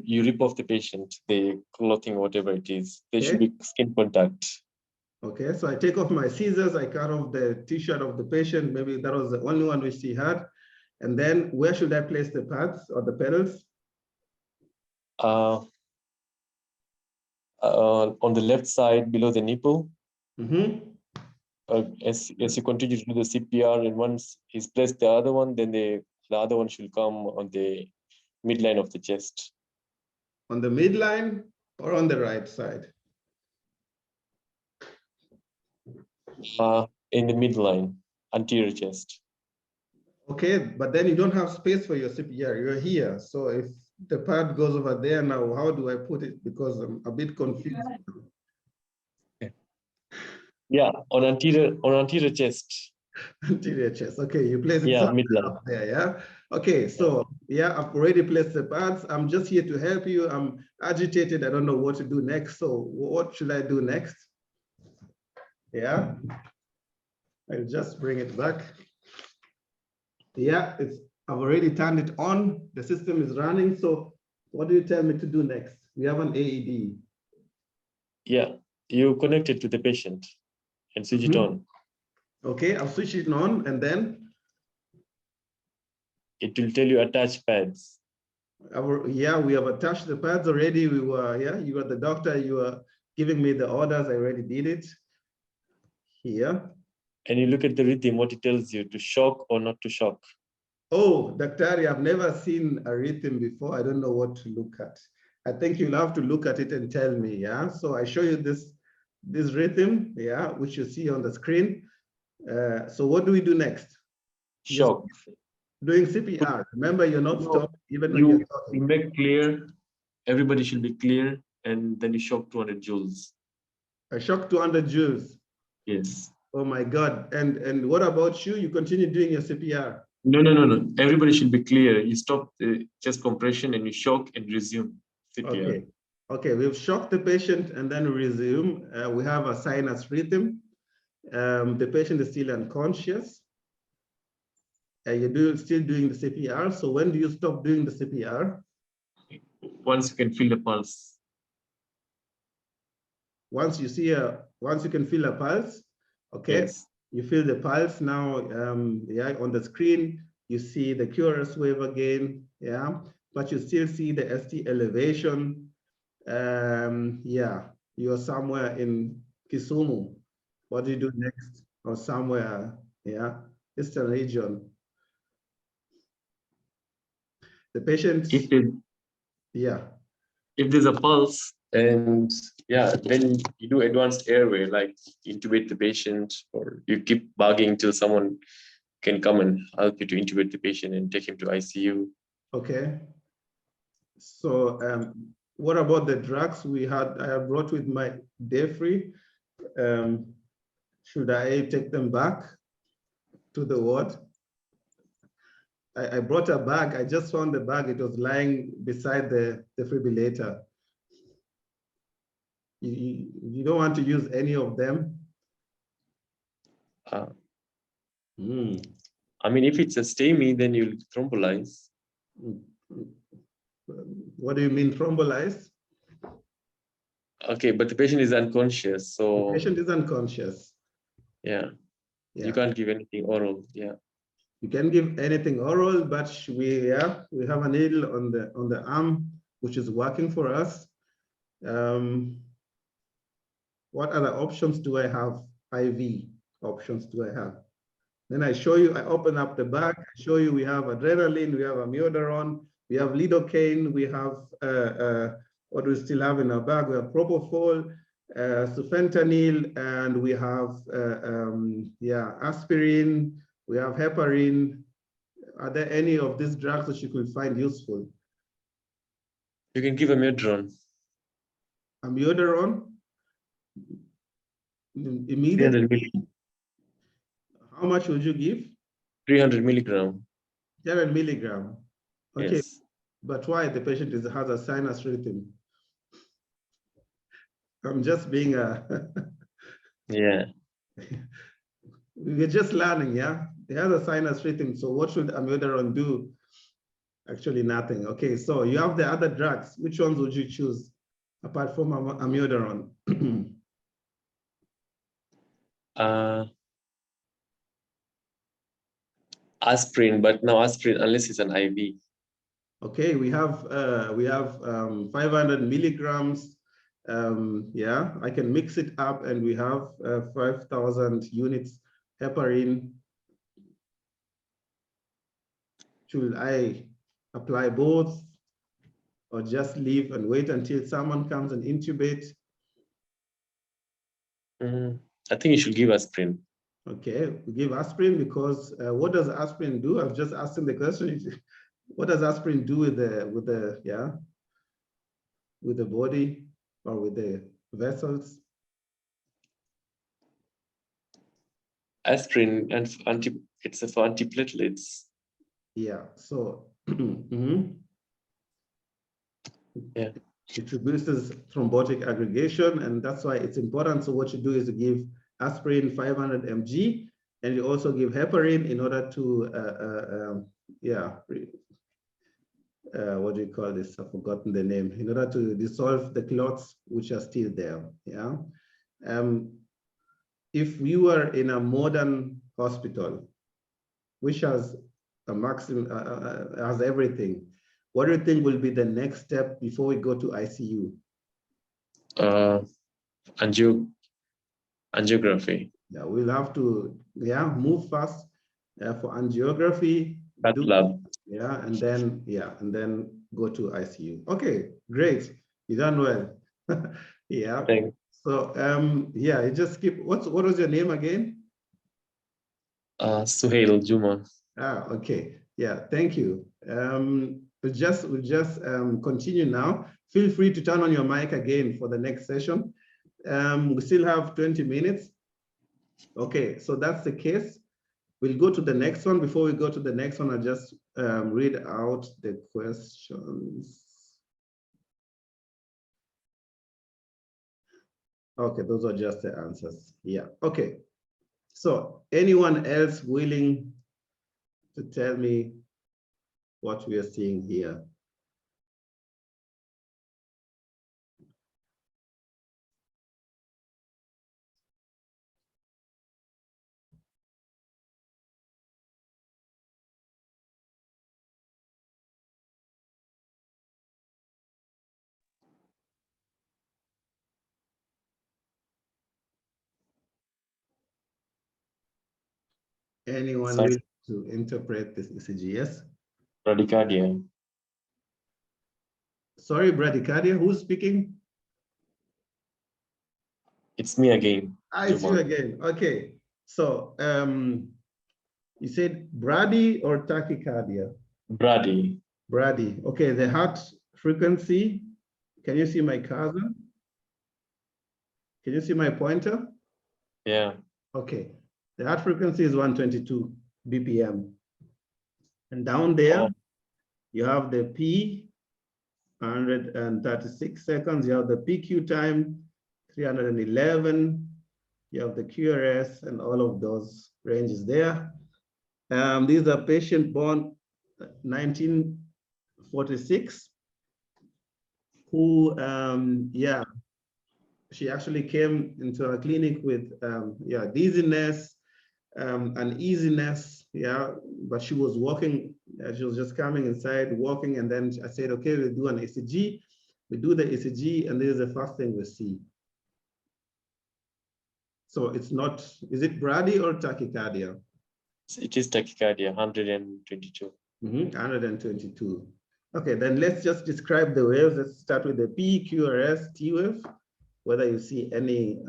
You rip off the patient, the clothing, whatever it is. There should be skin contact. Okay, so I take off my scissors, I cut off the t-shirt of the patient. Maybe that was the only one which he had. And then where should I place the pads or the pedals? On the left side below the nipple. Mm-hmm. As you continue to do the CPR, and once he's placed the other one, then the other one should come on the midline of the chest. On the midline or on the right side? In the midline, anterior chest. Okay, but then you don't have space for your CPR. You're here. So if the pad goes over there now, how do I put it? Because I'm a bit confused. Yeah, on anterior chest. Anterior chest. Okay, you place it midline up there. Okay, so I've already placed the pads. I'm just here to help you. I'm agitated. I don't know what to do next. So what should I do next? Yeah, I'll just bring it back. Yeah, I've already turned it on. The system is running. So what do you tell me to do next? We have an AED. Yeah, you connect it to the patient and switch it on. Okay, I'll switch it on and then? It will tell you attach pads. Yeah, we have attached the pads already. You were the doctor. You were giving me the orders. I already did it. Here. And you look at the rhythm, what it tells you, to shock or not to shock. Oh, Daktari, I've never seen a rhythm before. I don't know what to look at. I think you'll have to look at it and tell me, yeah? So I show you this rhythm, yeah, which you see on the screen. So what do we do next? Shock. Doing CPR. Remember, you're not stopped even when you're talking. You make clear, everybody should be clear, and then you shock 200 joules. I shock 200 joules. Yes. Oh my God. And what about you? You continue doing your CPR? No. Everybody should be clear. You stop the chest compression and you shock and resume CPR. Okay, we've shocked the patient and then resume. We have a sinus rhythm. The patient is still unconscious. You're still doing the CPR. So when do you stop doing the CPR? Once you can feel the pulse. Once you can feel a pulse, okay. Yes. You feel the pulse now. Yeah, on the screen you see the QRS wave again. Yeah, but you still see the ST elevation. Yeah, you're somewhere in Kisumu. What do you do next? Or somewhere, yeah, Eastern region. The patient, if there's a pulse, and then you do advanced airway, like intubate the patient, or you keep bugging till someone can come and help you to intubate the patient and take him to ICU. Okay. So what about the drugs I have brought with my day-free? Should I take them back to the ward? I brought a bag. I just found the bag. It was lying beside the defibrillator. You don't want to use any of them? I mean, if it's a STEMI, then you'll thrombolize. What do you mean thrombolize? Okay, but the patient is unconscious, so... The patient is unconscious. Yeah. You can't give anything oral, yeah. You can give anything oral, but we have a needle on the arm, which is working for us. What other options do I have? IV options do I have? Then I show you, I open up the bag, I show you we have adrenaline, we have amiodarone, we have lidocaine, we have, what do we still have in our bag? We have propofol, sufentanil, and we have, aspirin, we have heparin. Are there any of these drugs that you could find useful? You can give amiodarone. Amiodarone? Immediately? How much would you give? 300 milligram. 300 milligram. Okay, yes. But why the patient has a sinus rhythm? I'm just being yeah. We're just learning, yeah? It has a sinus rhythm, so what should amiodarone do? Actually, nothing. Okay, so you have the other drugs. Which ones would you choose apart from amiodarone? Aspirin, but no aspirin unless it's an IV. Okay, we have 500 milligrams. Yeah, I can mix it up, and we have 5,000 units heparin. Should I apply both, or just leave and wait until someone comes and intubate? I think you should give aspirin. Okay, we give aspirin because what does aspirin do? I've just asked him the question. What does aspirin do with the body or with the vessels? Aspirin and it's for antiplatelets. Yeah. So yeah, it reduces thrombotic aggregation, and that's why it's important. So what you do is you give aspirin 500 mg, and you also give heparin in order to, what do you call this? I've forgotten the name. In order to dissolve the clots which are still there. Yeah. If we were in a modern hospital, which has a maximum, has everything, what do you think will be the next step before we go to ICU? Angiography. Yeah, we'll have to move fast for angiography. Lab. Yeah, and then go to ICU. Okay, great. You done well. Yeah. Thanks. So you just keep. What was your name again? Suhail Juma. Okay. Yeah. Thank you. We'll just continue now. Feel free to turn on your mic again for the next session. We still have 20 minutes. Okay, so that's the case. We'll go to the next one. Before we go to the next one, I'll just read out the questions. Okay, those are just the answers. Yeah, okay. So anyone else willing to tell me what we are seeing here? Anyone willing to interpret this ECG? Yes? Bradycardia. Sorry, bradycardia, who's speaking? It's me again. It's you again. Okay. So you said brady or tachycardia? Brady. Brady. Okay, the heart frequency. Can you see my cursor? Can you see my pointer? Yeah. Okay. The heart frequency is 122 BPM. And down there, you have the P, 136 seconds. You have the PQ time, 311. You have the QRS and all of those ranges there. These are patient born 1946 who, she actually came into our clinic with, dizziness, uneasiness, but she was walking, she was just coming inside, walking, and then I said, okay, we'll do an ECG. We do the ECG, and this is the first thing we see. So it's not, is it brady or tachycardia? It is tachycardia, 122. 122. Okay, then let's just describe the waves. Let's start with the P, QRS, T wave, whether you see any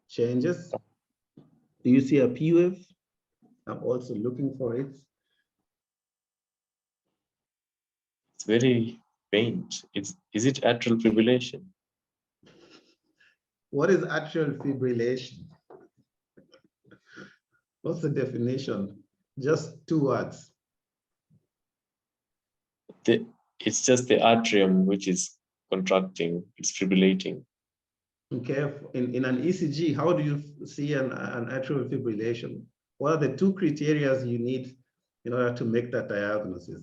changes. Do you see a P wave? I'm also looking for it. It's very faint. Is it atrial fibrillation? What is atrial fibrillation? What's the definition? Just 2 words. It's just the atrium which is contracting, it's fibrillating. Okay, in an ECG, how do you see an atrial fibrillation? What are the 2 criteria you need in order to make that diagnosis?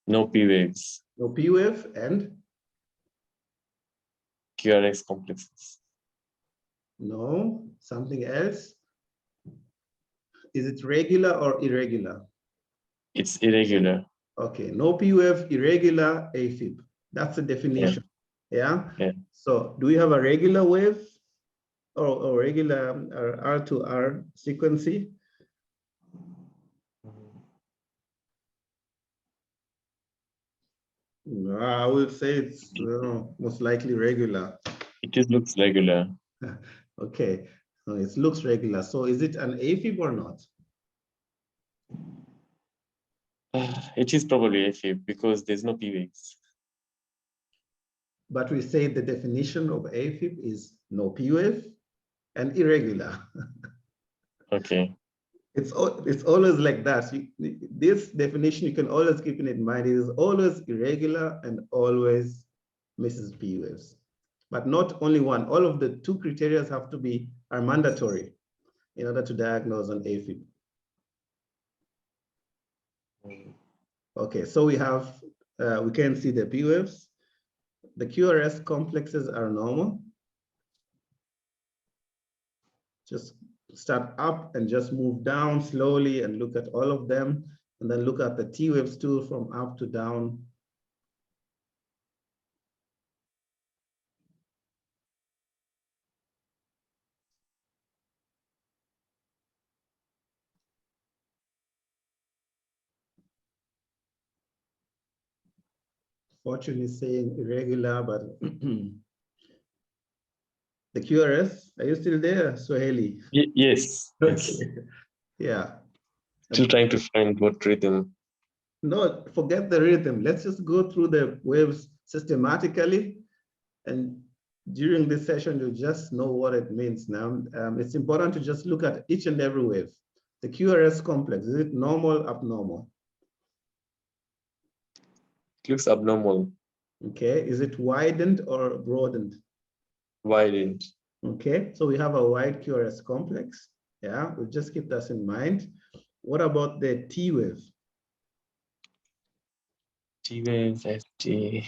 No P waves. No P wave and? QRS complexes. No, something else? Is it regular or irregular? It's irregular. Okay, no P wave, irregular AFib. That's the definition. Yeah. So do we have a regular wave or regular R to R sequency? I would say it's most likely regular. It just looks regular. Okay, so it looks regular. So is it an AFib or not? It is probably AFib because there's no P waves. But we say the definition of AFib is no P wave and irregular. Okay. It's always like that. This definition, you can always keep in mind, it is always irregular and always misses P waves. But not only one, all of the two criteria are mandatory in order to diagnose an AFib. Okay, so we can see the P waves. The QRS complexes are normal. Just start up and just move down slowly and look at all of them, and then look at the T waves too from up to down. Fortune is saying irregular, but the QRS, are you still there, Swahili? Yes. Yes. Okay. Yeah. Still trying to find what rhythm. No, forget the rhythm. Let's just go through the waves systematically. And during this session, you just know what it means now. It's important to just look at each and every wave. The QRS complex, is it normal, abnormal? It looks abnormal. Okay, is it widened or broadened? Widened. Okay, so we have a wide QRS complex. Yeah, we'll just keep that in mind. What about the T wave? T wave, FT.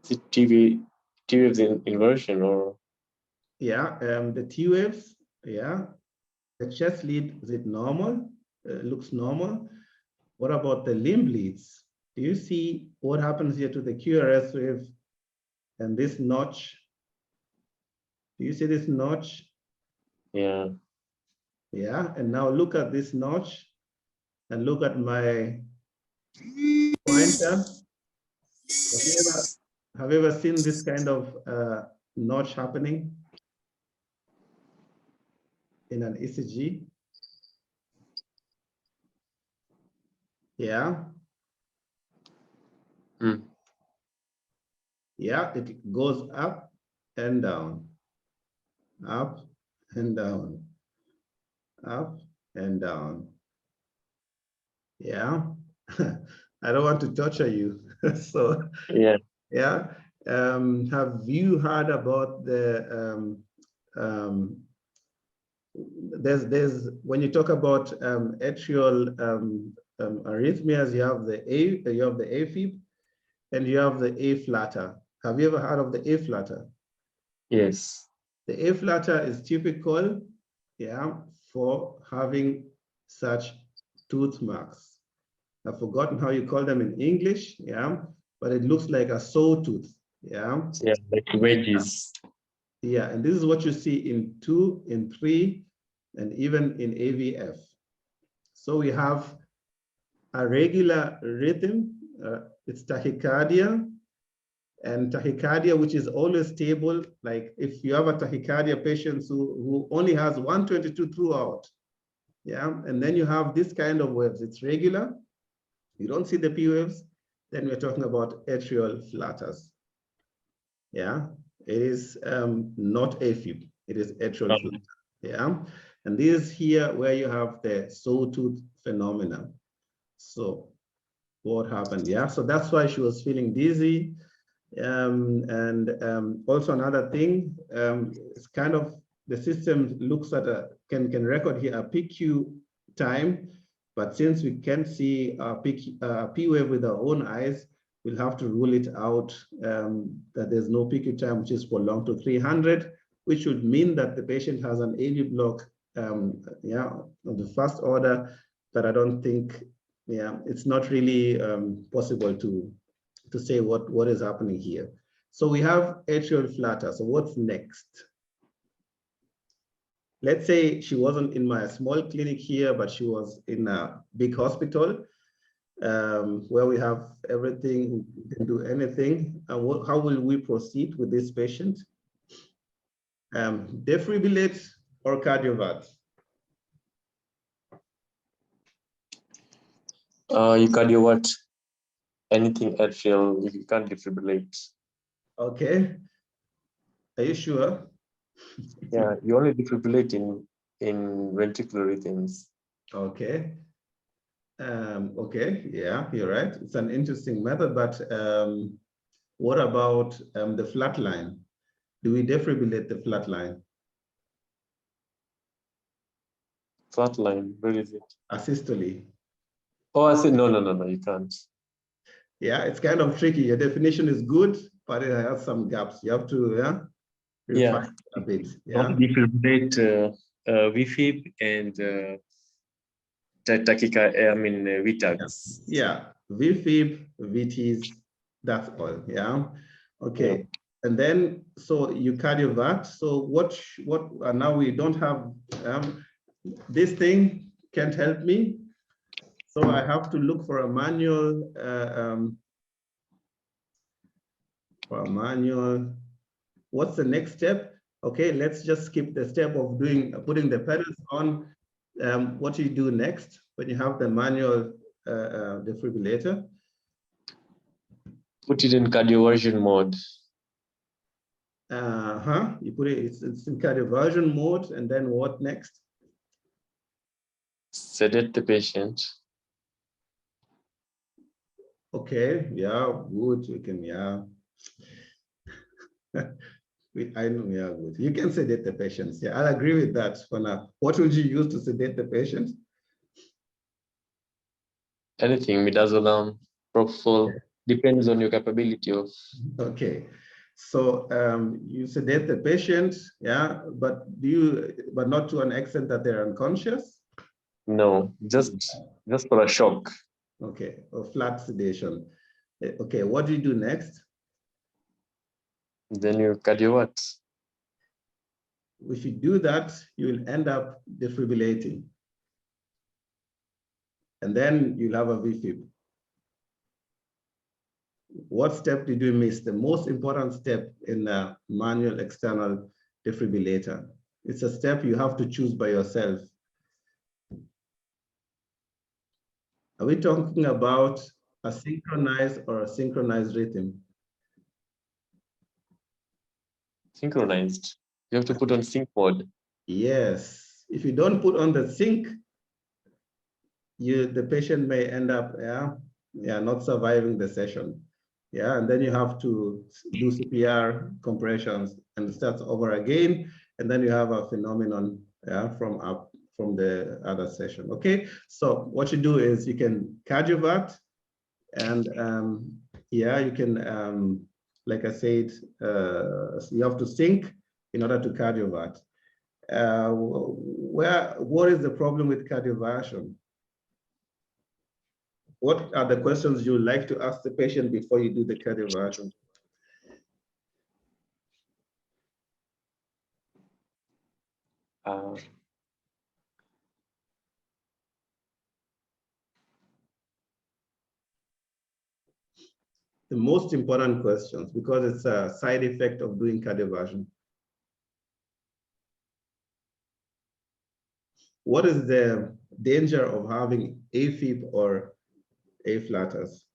Is it T waves in inversion or? Yeah, the T waves, yeah. The chest lead, is it normal? Looks normal. What about the limb leads? Do you see what happens here to the QRS wave and this notch? Do you see this notch? Yeah. Yeah, and now look at this notch and look at my pointer. Have you ever seen this kind of notch happening in an ECG? Yeah. Hmm. Yeah, it goes up and down, up and down, up and down. Yeah. I don't want to torture you. So Yeah. yeah. Have you heard about the there's when you talk about atrial arrhythmias, you have the AFib and you have the A flutter. Have you ever heard of the A flutter? Yes. The A flutter is typical, yeah, for having such tooth marks. I've forgotten how you call them in English, yeah, but it looks like a sawtooth, yeah. Yeah, like wedges. Yeah, and this is what you see in 2, in 3, and even in AVF. So we have a regular rhythm, it's tachycardia, and tachycardia, which is always stable. Like if you have a tachycardia patient who only has 122 throughout, yeah, and then you have this kind of waves, it's regular, you don't see the P waves, then we're talking about atrial flutters. Yeah, it is not AFib, it is atrial flutter. Yeah, and this is here where you have the sawtooth phenomena. So what happened? Yeah, so that's why she was feeling dizzy. Also another thing, it's kind of the system looks at can record here a PQ time, but since we can't see a P wave with our own eyes, we'll have to rule it out that there's no PQ time which is prolonged to 300, which would mean that the patient has an AV block, yeah, of the first order. But I don't think, yeah, it's not really possible to say what is happening here. So we have atrial flutter. So what's next? Let's say she wasn't in my small clinic here, but she was in a big hospital where we have everything, we can do anything. And how will we proceed with this patient? Defibrillate or cardiovert? You cardio what? Anything atrial, you can't defibrillate. Okay. Are you sure? Yeah, you only defibrillate in ventricular rhythms. Okay. Okay, yeah, you're right. It's an interesting method, but what about the flat line? Do we defibrillate the flat line? Flat line, where is it? Asystole. Oh, I said, no, you can't. Yeah, it's kind of tricky. Your definition is good, but it has some gaps. You have to refine a bit. Yeah. Defibrillate VFib and tachycardia, VTAGs. Yeah, VFib, VTs, that's all. Yeah. Okay. Yeah. And then, so you cardiovert. So what now we don't have, this thing can't help me. So I have to look for a manual, What's the next step? Okay, let's just skip the step of putting the pedals on. What do you do next when you have the manual defibrillator? Put it in cardioversion mode. You put it's in cardioversion mode, and then what next? Sedate the patient. Okay, yeah, good. You can, yeah. I know, yeah, good. You can sedate the patients. Yeah, I'll agree with that for now. What would you use to sedate the patient? Anything, midazolam, propofol, depends on your capability of. Okay, so you sedate the patient, yeah, but not to an extent that they're unconscious? No, just for a shock. Okay, or flat sedation. Okay, what do you do next? Then you cardiovert. If you do that, you will end up defibrillating. And then you'll have a VFib. What step did you miss? The most important step in a manual external defibrillator. It's a step you have to choose by yourself. Are we talking about a synchronized or a synchronized rhythm? Synchronized. You have to put on sync mode. Yes. If you don't put on the sync, the patient may end up not surviving the session. Yeah, and then you have to do CPR compressions and start over again, and then you have a phenomenon from the other session. Okay, so what you do is you can cardiovert, and you can like I said, you have to sync in order to cardiovert. What is the problem with cardioversion? What are the questions you would like to ask the patient before you do the cardioversion? The most important questions, because it's a side effect of doing cardioversion. What is the danger of having AFib or A-flatters?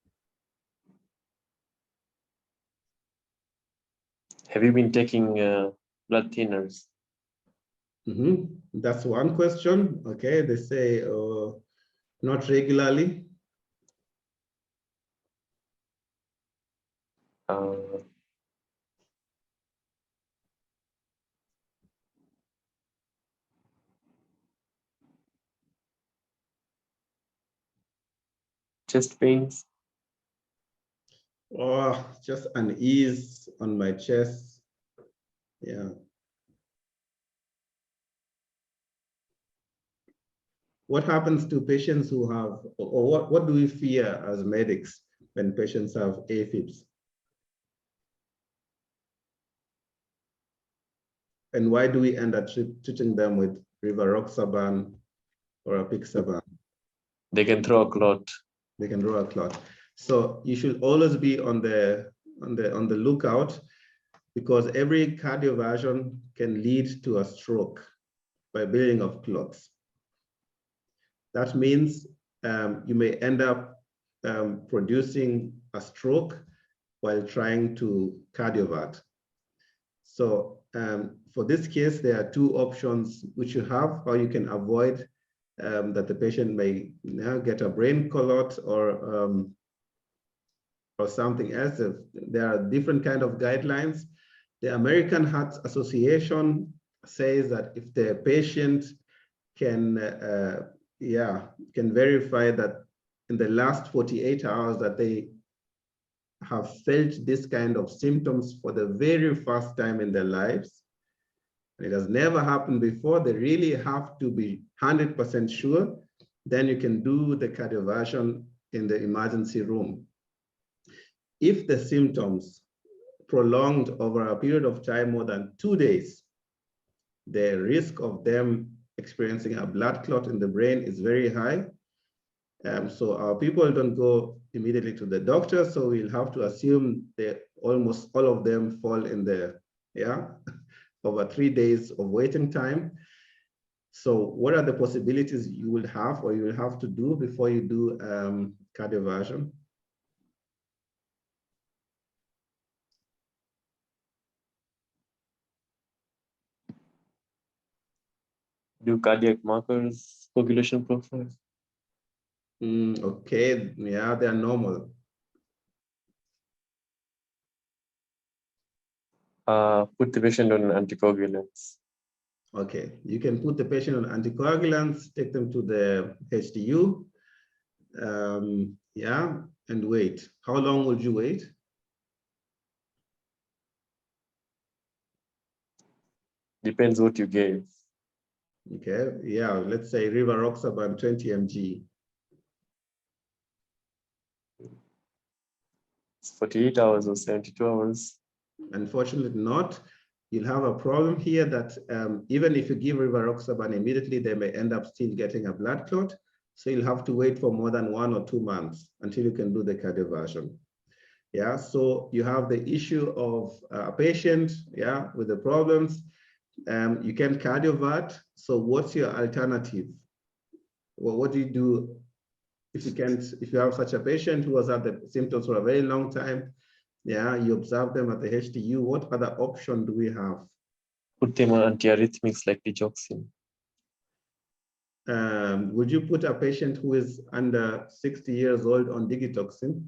Have you been taking blood thinners? That's one question. Okay, they say not regularly. Chest pains? Or just unease on my chest. Yeah. What happens to patients who have, or what do we fear as medics when patients have AFibs? And why do we end up treating them with rivaroxaban or apixaban? They can throw a clot. They can draw a clot. So you should always be on the lookout, because every cardioversion can lead to a stroke by building of clots. That means you may end up producing a stroke while trying to cardiovert. So for this case, there are two options which you have, how you can avoid that the patient may get a brain clot or something else. There are different kind of guidelines. The American Heart Association says that if the patient can verify that in the last 48 hours that they have felt this kind of symptoms for the very first time in their lives, it has never happened before, they really have to be 100% sure, then you can do the cardioversion in the emergency room. If the symptoms prolonged over a period of time more than 2 days, the risk of them experiencing a blood clot in the brain is very high. So our people don't go immediately to the doctor, so we'll have to assume that almost all of them fall in the, over 3 days of waiting time. So what are the possibilities you will have or you will have to do before you do cardioversion? Do cardiac markers, coagulation profile? Okay, yeah, they are normal. Put the patient on anticoagulants. Okay, you can put the patient on anticoagulants, take them to the HDU, and wait. How long would you wait? Depends what you gave. Okay, yeah, let's say rivaroxaban 20 mg. It's 48 hours or 72 hours. Unfortunately not. You'll have a problem here that even if you give rivaroxaban immediately, they may end up still getting a blood clot. So you'll have to wait for more than 1 or 2 months until you can do the cardioversion. Yeah, so you have the issue of a patient, with the problems. You can cardiovert. So what's your alternative? Well, what do you do if you have such a patient who has had the symptoms for a very long time? Yeah, you observe them at the HDU. What other option do we have? Put them on antiarrhythmics like digoxin. Would you put a patient who is under 60 years old on digitoxin?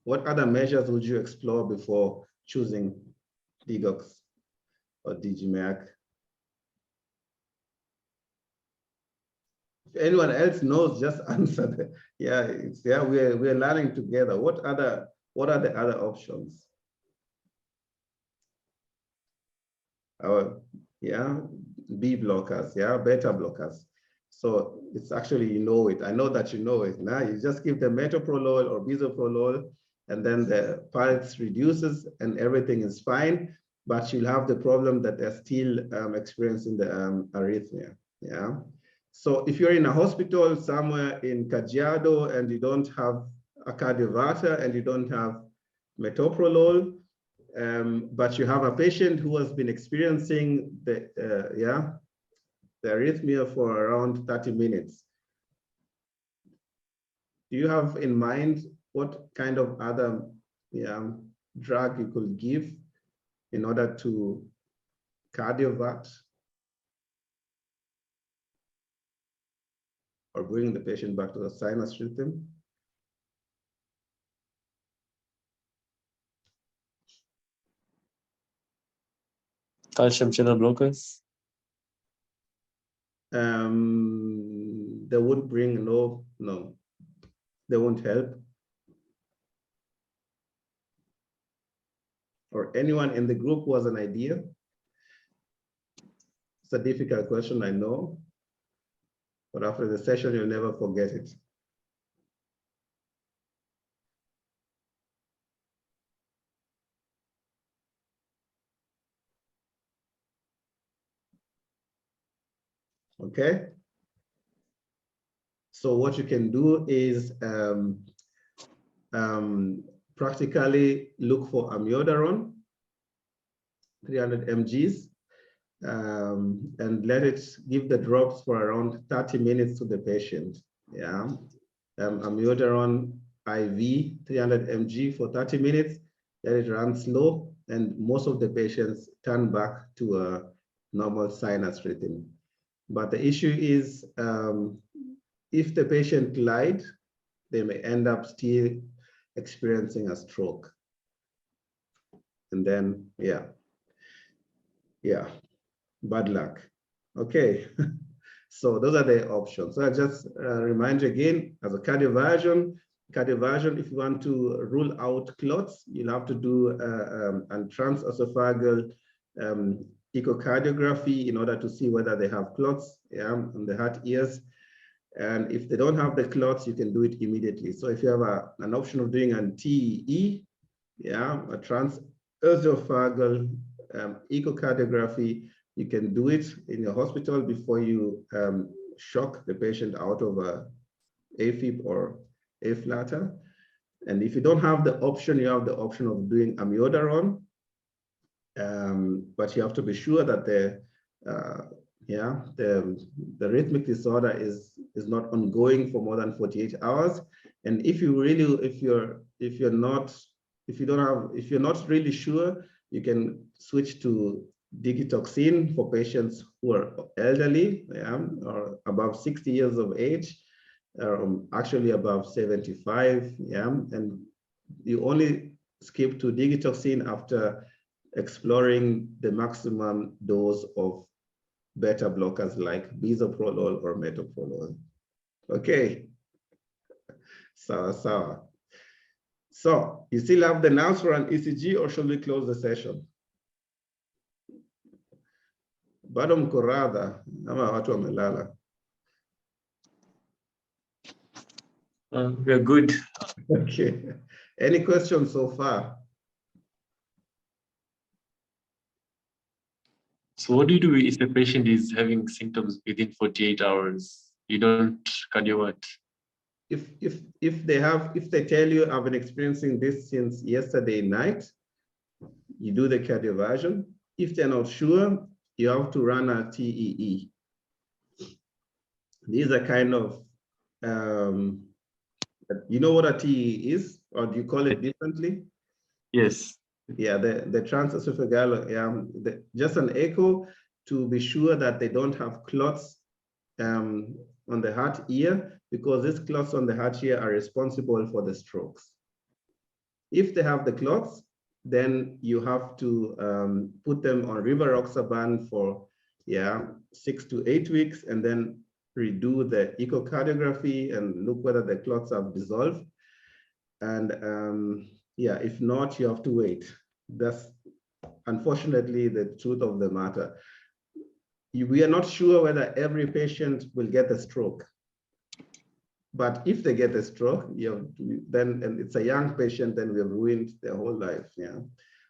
What other measures would you explore before choosing digox or DGMAC? If anyone else knows, just answer that. We're learning together. What are the other options? B blockers, beta blockers. So it's actually, you know it. I know that you know it. Now you just give the metoprolol or bisoprolol, and then the pulse reduces and everything is fine, but you'll have the problem that they're still experiencing the arrhythmia. So if you're in a hospital somewhere in Kajiado and you don't have a cardioverter and you don't have metoprolol, but you have a patient who has been experiencing the arrhythmia for around 30 minutes. Do you have in mind what kind of other drug you could give in order to cardiovert or bring the patient back to the sinus rhythm? Calcium channel blockers? They won't bring, no, they won't help. Or anyone in the group who has an idea? It's a difficult question, I know, but after the session, you'll never forget it. Okay. So what you can do is practically look for amiodarone, 300 mgs, and let it give the drops for around 30 minutes to the patient. Amiodarone IV, 300 mg for 30 minutes, let it run slow, and most of the patients turn back to a normal sinus rhythm. But the issue is, if the patient lied, they may end up still experiencing a stroke. And then, yeah, bad luck. Okay, so those are the options. So I just remind you again, as a cardioversion, if you want to rule out clots, you'll have to do a transesophageal echocardiography in order to see whether they have clots on the heart ears. And if they don't have the clots, you can do it immediately. So if you have an option of doing an TEE, a transesophageal echocardiography, you can do it in your hospital before you shock the patient out of a AFib or A-flutter. And if you don't have the option, you have the option of doing amiodarone, but you have to be sure that the rhythmic disorder is not ongoing for more than 48 hours. And if you're not really sure, you can switch to digitoxin for patients who are elderly, or above 60 years of age, actually above 75, and you only skip to digitoxin after exploring the maximum dose of beta blockers like bisoprolol or metoprolol. Okay, sawa. So you still have the nerves for an ECG, or should we close the session? Bado mko radha ama watu wamelala? We are good. Okay. Any questions so far? So what do you do if the patient is having symptoms within 48 hours? You don't cardio what? If they tell you I've been experiencing this since yesterday night, you do the cardioversion. If they're not sure, you have to run a TEE. These are kind of, you know what a TEE is, or do you call it differently? Yes. Yeah, the transesophageal, just an echo to be sure that they don't have clots on the heart ear, because these clots on the heart ear are responsible for the strokes. If they have the clots, then you have to put them on rivaroxaban for 6 to 8 weeks, and then redo the echocardiography and look whether the clots have dissolved. And if not, you have to wait. That's unfortunately the truth of the matter. We are not sure whether every patient will get a stroke. But if they get a stroke, then, and it's a young patient, then we've ruined their whole life.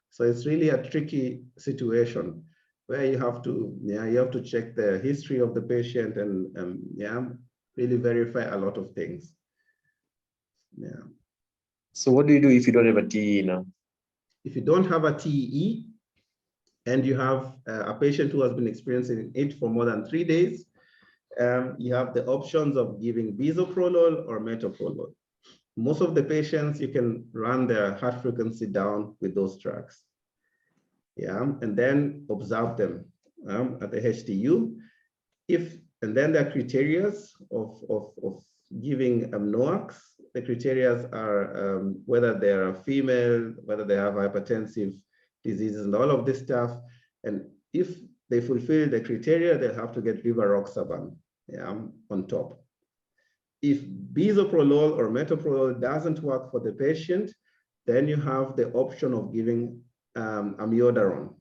So it's really a tricky situation where you have to check the history of the patient and really verify a lot of things. So what do you do if you don't have a TE now? If you don't have a TE and you have a patient who has been experiencing it for more than 3 days, you have the options of giving bisoprolol or metoprolol. Most of the patients, you can run their heart frequency down with those drugs. And then observe them at the HTU. And then there are criteria of giving NOACs. The criteria are whether they are female, whether they have hypertensive diseases and all of this stuff. And if they fulfill the criteria, they'll have to get rivaroxaban on top. If bisoprolol or metoprolol doesn't work for the patient, then you have the option of giving amiodarone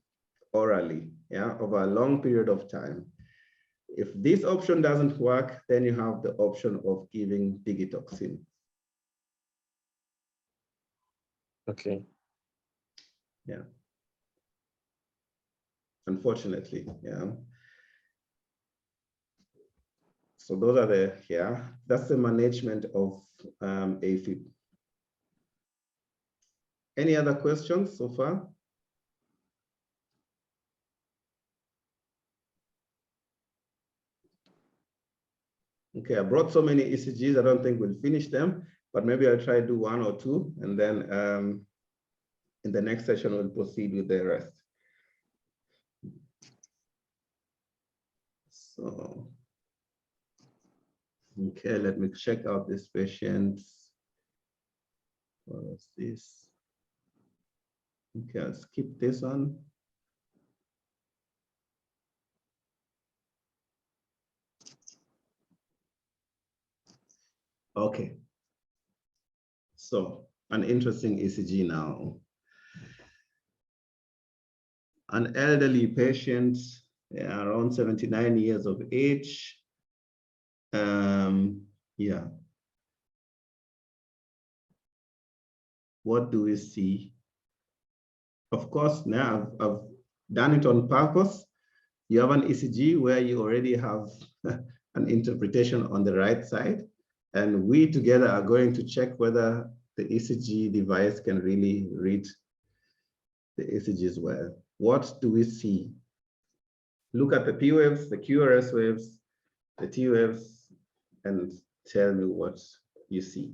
orally over a long period of time. If this option doesn't work, then you have the option of giving digitoxin. Okay. Unfortunately, So those are that's the management of AFib. Any other questions so far? Okay, I brought so many ECGs, I don't think we'll finish them, but maybe I'll try to do 1 or 2, and then In the next session, we'll proceed with the rest. So, okay, let me check out this patient. What is this? Okay, I'll skip this one. Okay. So, an interesting ECG now. An elderly patient, around 79 years of age. Yeah. What do we see? Of course, now I've done it on purpose. You have an ECG where you already have an interpretation on the right side. And we together are going to check whether the ECG device can really read the ECGs well. What do we see? Look at the P waves, the QRS waves, the T waves, and tell me what you see.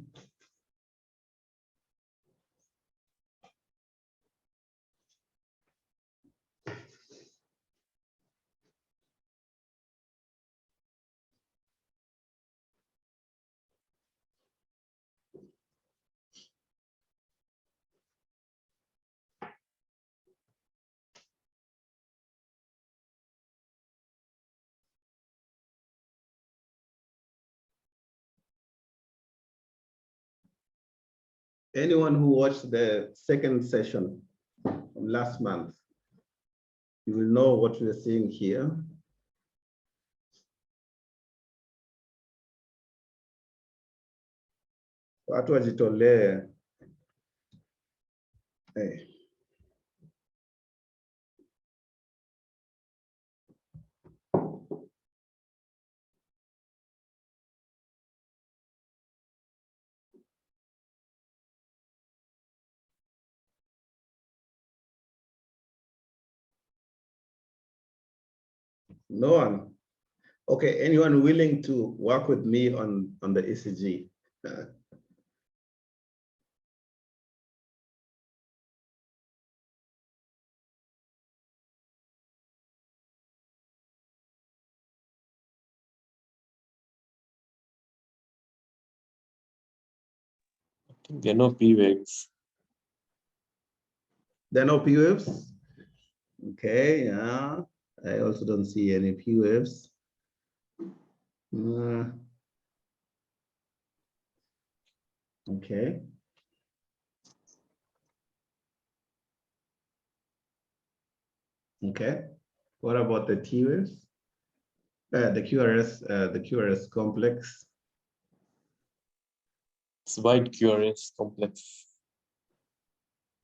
Anyone who watched the second session from last month, you will know what we're seeing here. Watu wajitolee. Hey. No one. Okay, anyone willing to work with me on the ECG? There are no P waves. There are no P waves? Okay, yeah. I also don't see any P waves. Okay. Okay. What about the T waves? The QRS complex. It's wide QRS complex.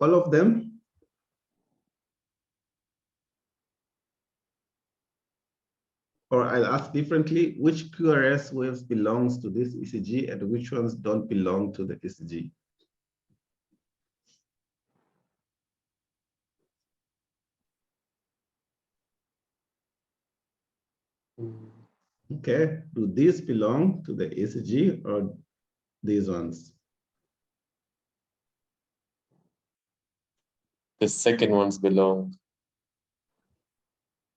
All of them? Or I'll ask differently, which QRS waves belongs to this ECG and which ones don't belong to the ECG? Okay, do these belong to the ECG or these ones? The second ones belong.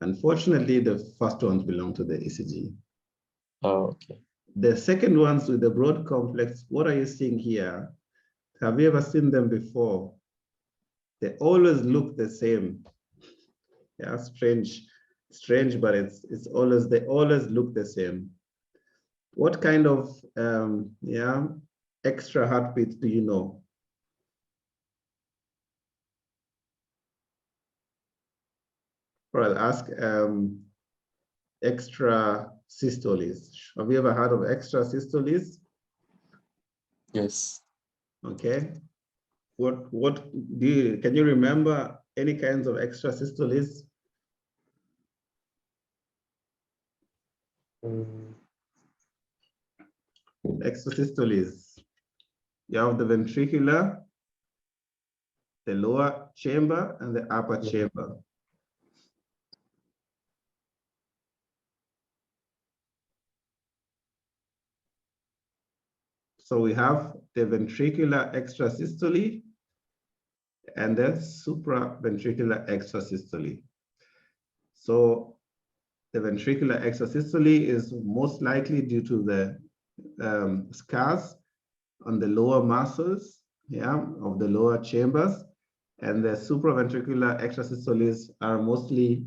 Unfortunately, the first ones belong to the ECG. Oh, okay. The second ones with the broad complex, what are you seeing here? Have you ever seen them before? They always look the same. Yeah, strange, but it's always, they always look the same. What kind of extra heartbeats do you know? Or I'll ask extra systoles. Have you ever heard of extra systoles? Yes. Okay. What do you, can you remember any kinds of extra systoles? Extra systoles. You have the ventricular, the lower chamber, and the upper chamber. So we have the ventricular extrasystole and the supraventricular extrasystole. So the ventricular extrasystole is most likely due to the scars on the lower muscles, of the lower chambers, and the supraventricular extrasystoles are mostly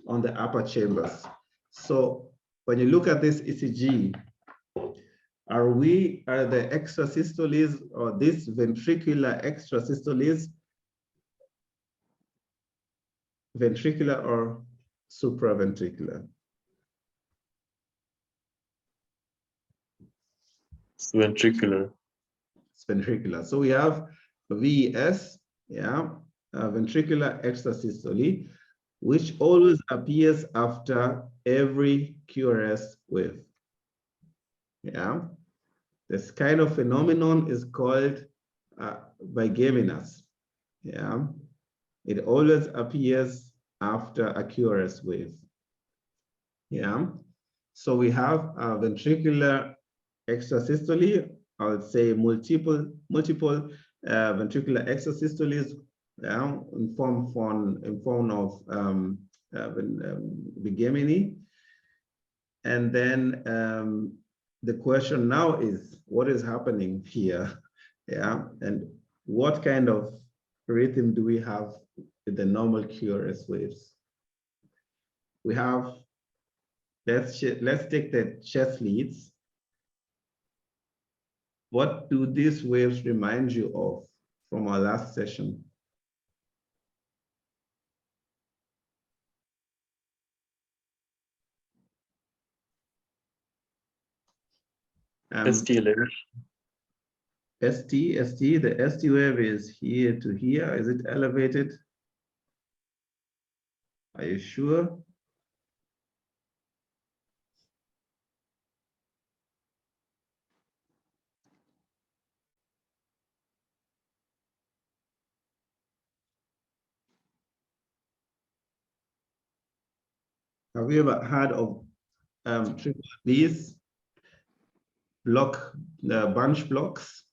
on the upper chambers. So when you look at this ECG, are the extrasystoles or this ventricular extrasystoles ventricular or supraventricular? It's ventricular. It's ventricular. So we have VES, ventricular extrasystole, which always appears after every QRS wave. This kind of phenomenon is called bigeminous. It always appears after a QRS wave. So we have a ventricular extrasystole, I would say multiple ventricular extrasystoles, in form of bigeminy. And then the question now is, what is happening here? And what kind of rhythm do we have with the normal QRS waves? We have, let's take the chest leads. What do these waves remind you of from our last session? ST level. the ST wave is here to here. Is it elevated? Are you sure? Have you ever heard of triple B's, bunch blocks?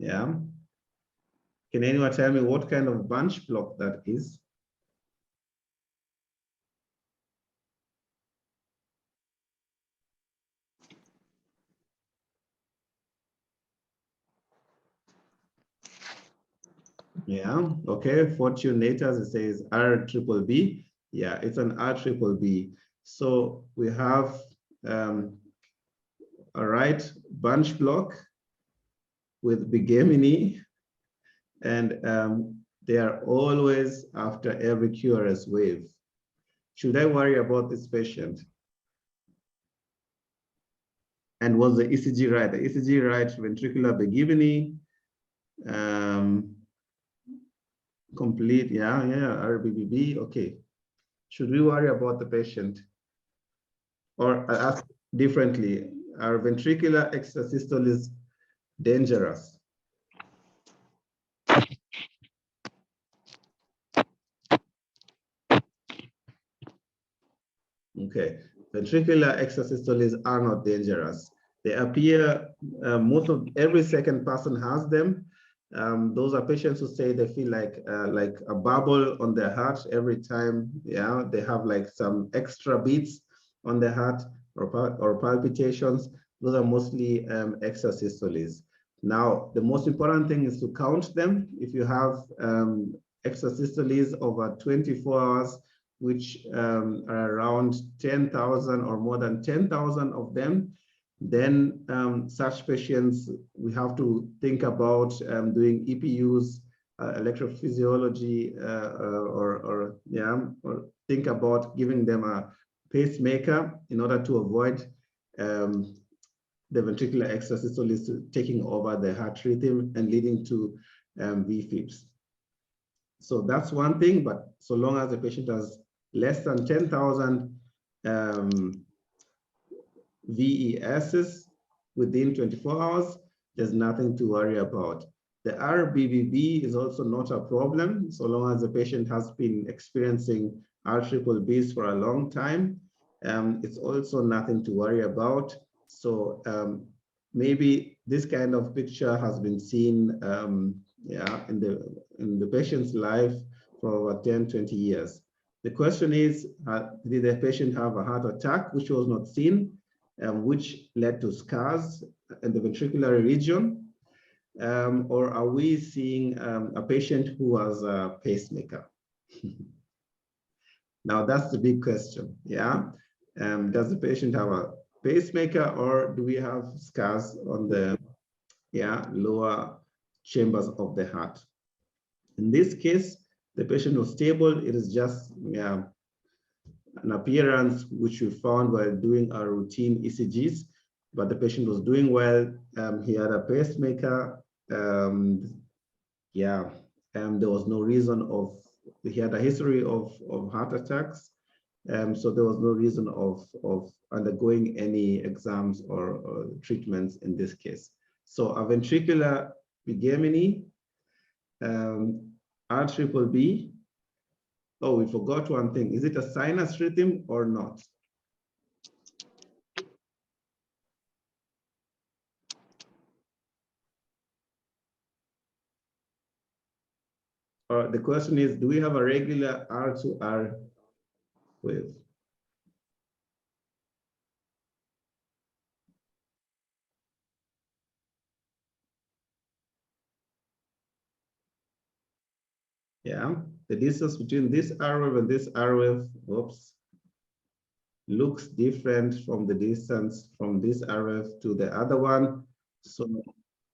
Yeah. Can anyone tell me what kind of bunch block that is? Yeah, okay, Fortunators, it says R triple B. Yeah, it's an R triple B. So we have a right bunch block with bigeminy, and they are always after every QRS wave. Should I worry about this patient? And was the ECG right? The ECG right, ventricular bigeminy, complete, RBBB, okay. Should we worry about the patient? Or I ask differently, are ventricular extrasystoles dangerous? Okay, ventricular extrasystoles are not dangerous. They appear, every second person has them. Those are patients who say they feel like a bubble on their heart every time. Yeah, they have like some extra beats on their heart or palpitations. Those are mostly extrasystoles. Now, the most important thing is to count them. If you have extrasystoles over 24 hours, which are around 10,000 or more than 10,000 of them, then such patients, we have to think about doing EPUs, electrophysiology, or think about giving them a pacemaker in order to avoid the ventricular extrasystoles taking over the heart rhythm and leading to VFibs. So that's one thing, but so long as the patient has less than 10,000 VESs within 24 hours, there's nothing to worry about. The RBBB is also not a problem, so long as the patient has been experiencing RBBs for a long time. It's also nothing to worry about. So maybe this kind of picture has been seen in the patient's life for over 10, 20 years. The question is, did the patient have a heart attack, which was not seen, which led to scars in the ventricular region? Or are we seeing a patient who was a pacemaker? Now that's the big question, yeah? Does the patient have a pacemaker, or do we have scars on the lower chambers of the heart? In this case, the patient was stable. It is just an appearance which we found while doing our routine ECGs, but the patient was doing well. He had a pacemaker. There was no reason of, he had a history of heart attacks. So there was no reason of undergoing any exams or treatments in this case. So a ventricular bigamy, RBBB. Oh, we forgot one thing. Is it a sinus rhythm or not? The question is, do we have a regular R to R wave? Yeah, the distance between this R wave and this R wave, whoops, looks different from the distance from this R wave to the other one. So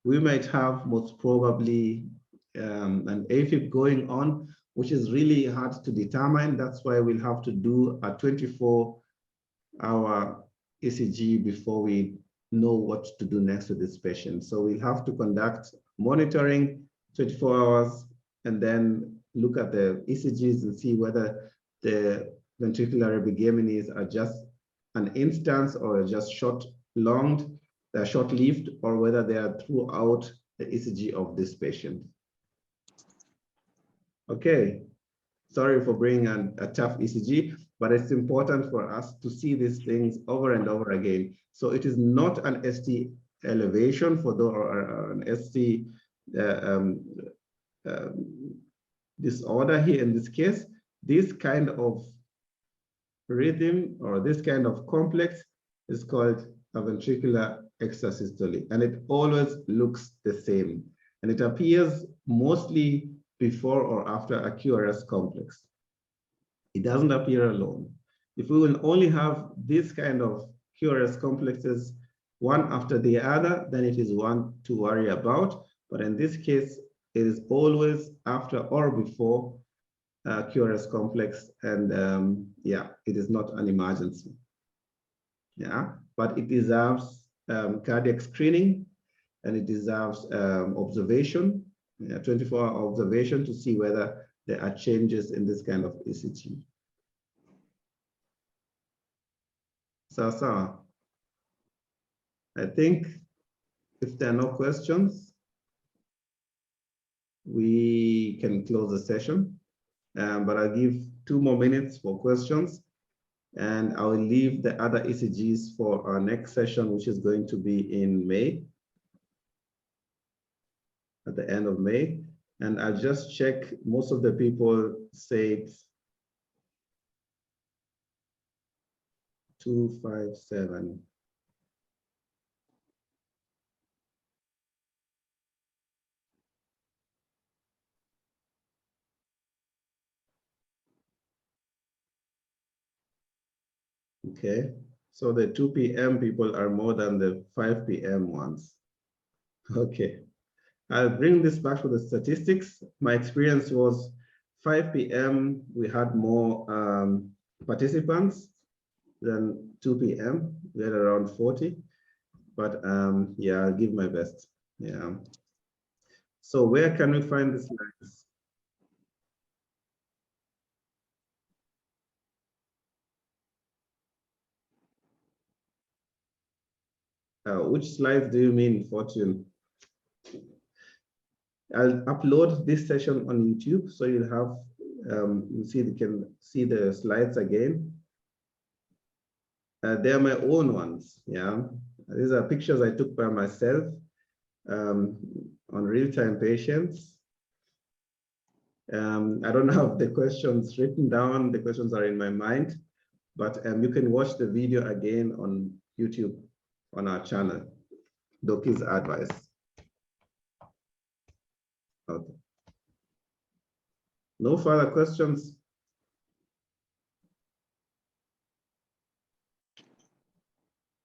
we might have most probably an AFib going on, which is really hard to determine. That's why we'll have to do a 24-hour ECG before we know what to do next to this patient. So we'll have to conduct monitoring 24 hours and then look at the ECGs and see whether the ventricular bigamines are just an instance or just short-lived, or whether they are throughout the ECG of this patient. Okay, sorry for bringing a tough ECG, but it's important for us to see these things over and over again. So it is not an ST elevation or an ST disorder here in this case. This kind of rhythm or this kind of complex is called a ventricular extrasystole, and it always looks the same, and it appears mostly before or after a QRS complex. It doesn't appear alone. If we will only have this kind of QRS complexes one after the other, then it is one to worry about. But in this case, it is always after or before QRS complex, and it is not an emergency. Yeah, but it deserves cardiac screening, and it deserves observation, 24-hour observation to see whether there are changes in this kind of ECG. So I think if there are no questions, we can close the session. But I'll give 2 more minutes for questions, and I will leave the other ECGs for our next session, which is going to be in May, at the end of May. And I'll just check, most of the people said 257. Okay, so the 2 p.m. people are more than the 5 p.m. ones. Okay, I'll bring this back to the statistics. My experience was 5 p.m. we had more participants than 2 p.m. We had around 40, but yeah, I'll give my best. Yeah. So where can we find the slides? Which slides do you mean, Fortune? I'll upload this session on YouTube, so you'll have, you can see the slides again. They're my own ones, yeah. These are pictures I took by myself on real-time patients. I don't have the questions written down. The questions are in my mind, but you can watch the video again on YouTube on our channel, Doki's Advice. Okay. No further questions?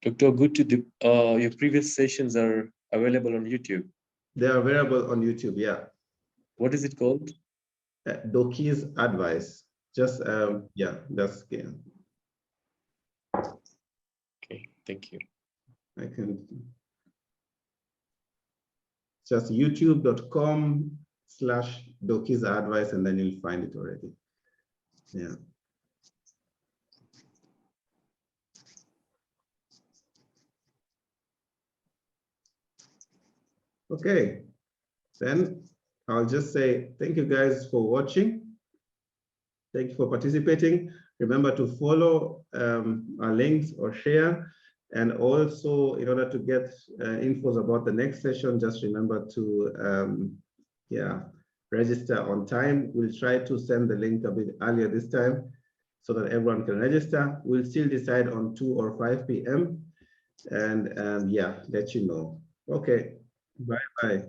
Dr. Gutu, your previous sessions are available on YouTube. They are available on YouTube, yeah. What is it called? Doki's Advice. Just, yeah, that's, yeah. Okay, thank you. I can just youtube.com/Doki's Advice, and then you'll find it already. Yeah. Okay, then I'll just say thank you guys for watching. Thank you for participating. Remember to follow our links or share. And also, in order to get infos about the next session, just remember to register on time. We'll try to send the link a bit earlier this time so that everyone can register. We'll still decide on 2 or 5 p.m. and yeah, let you know. Okay, bye-bye.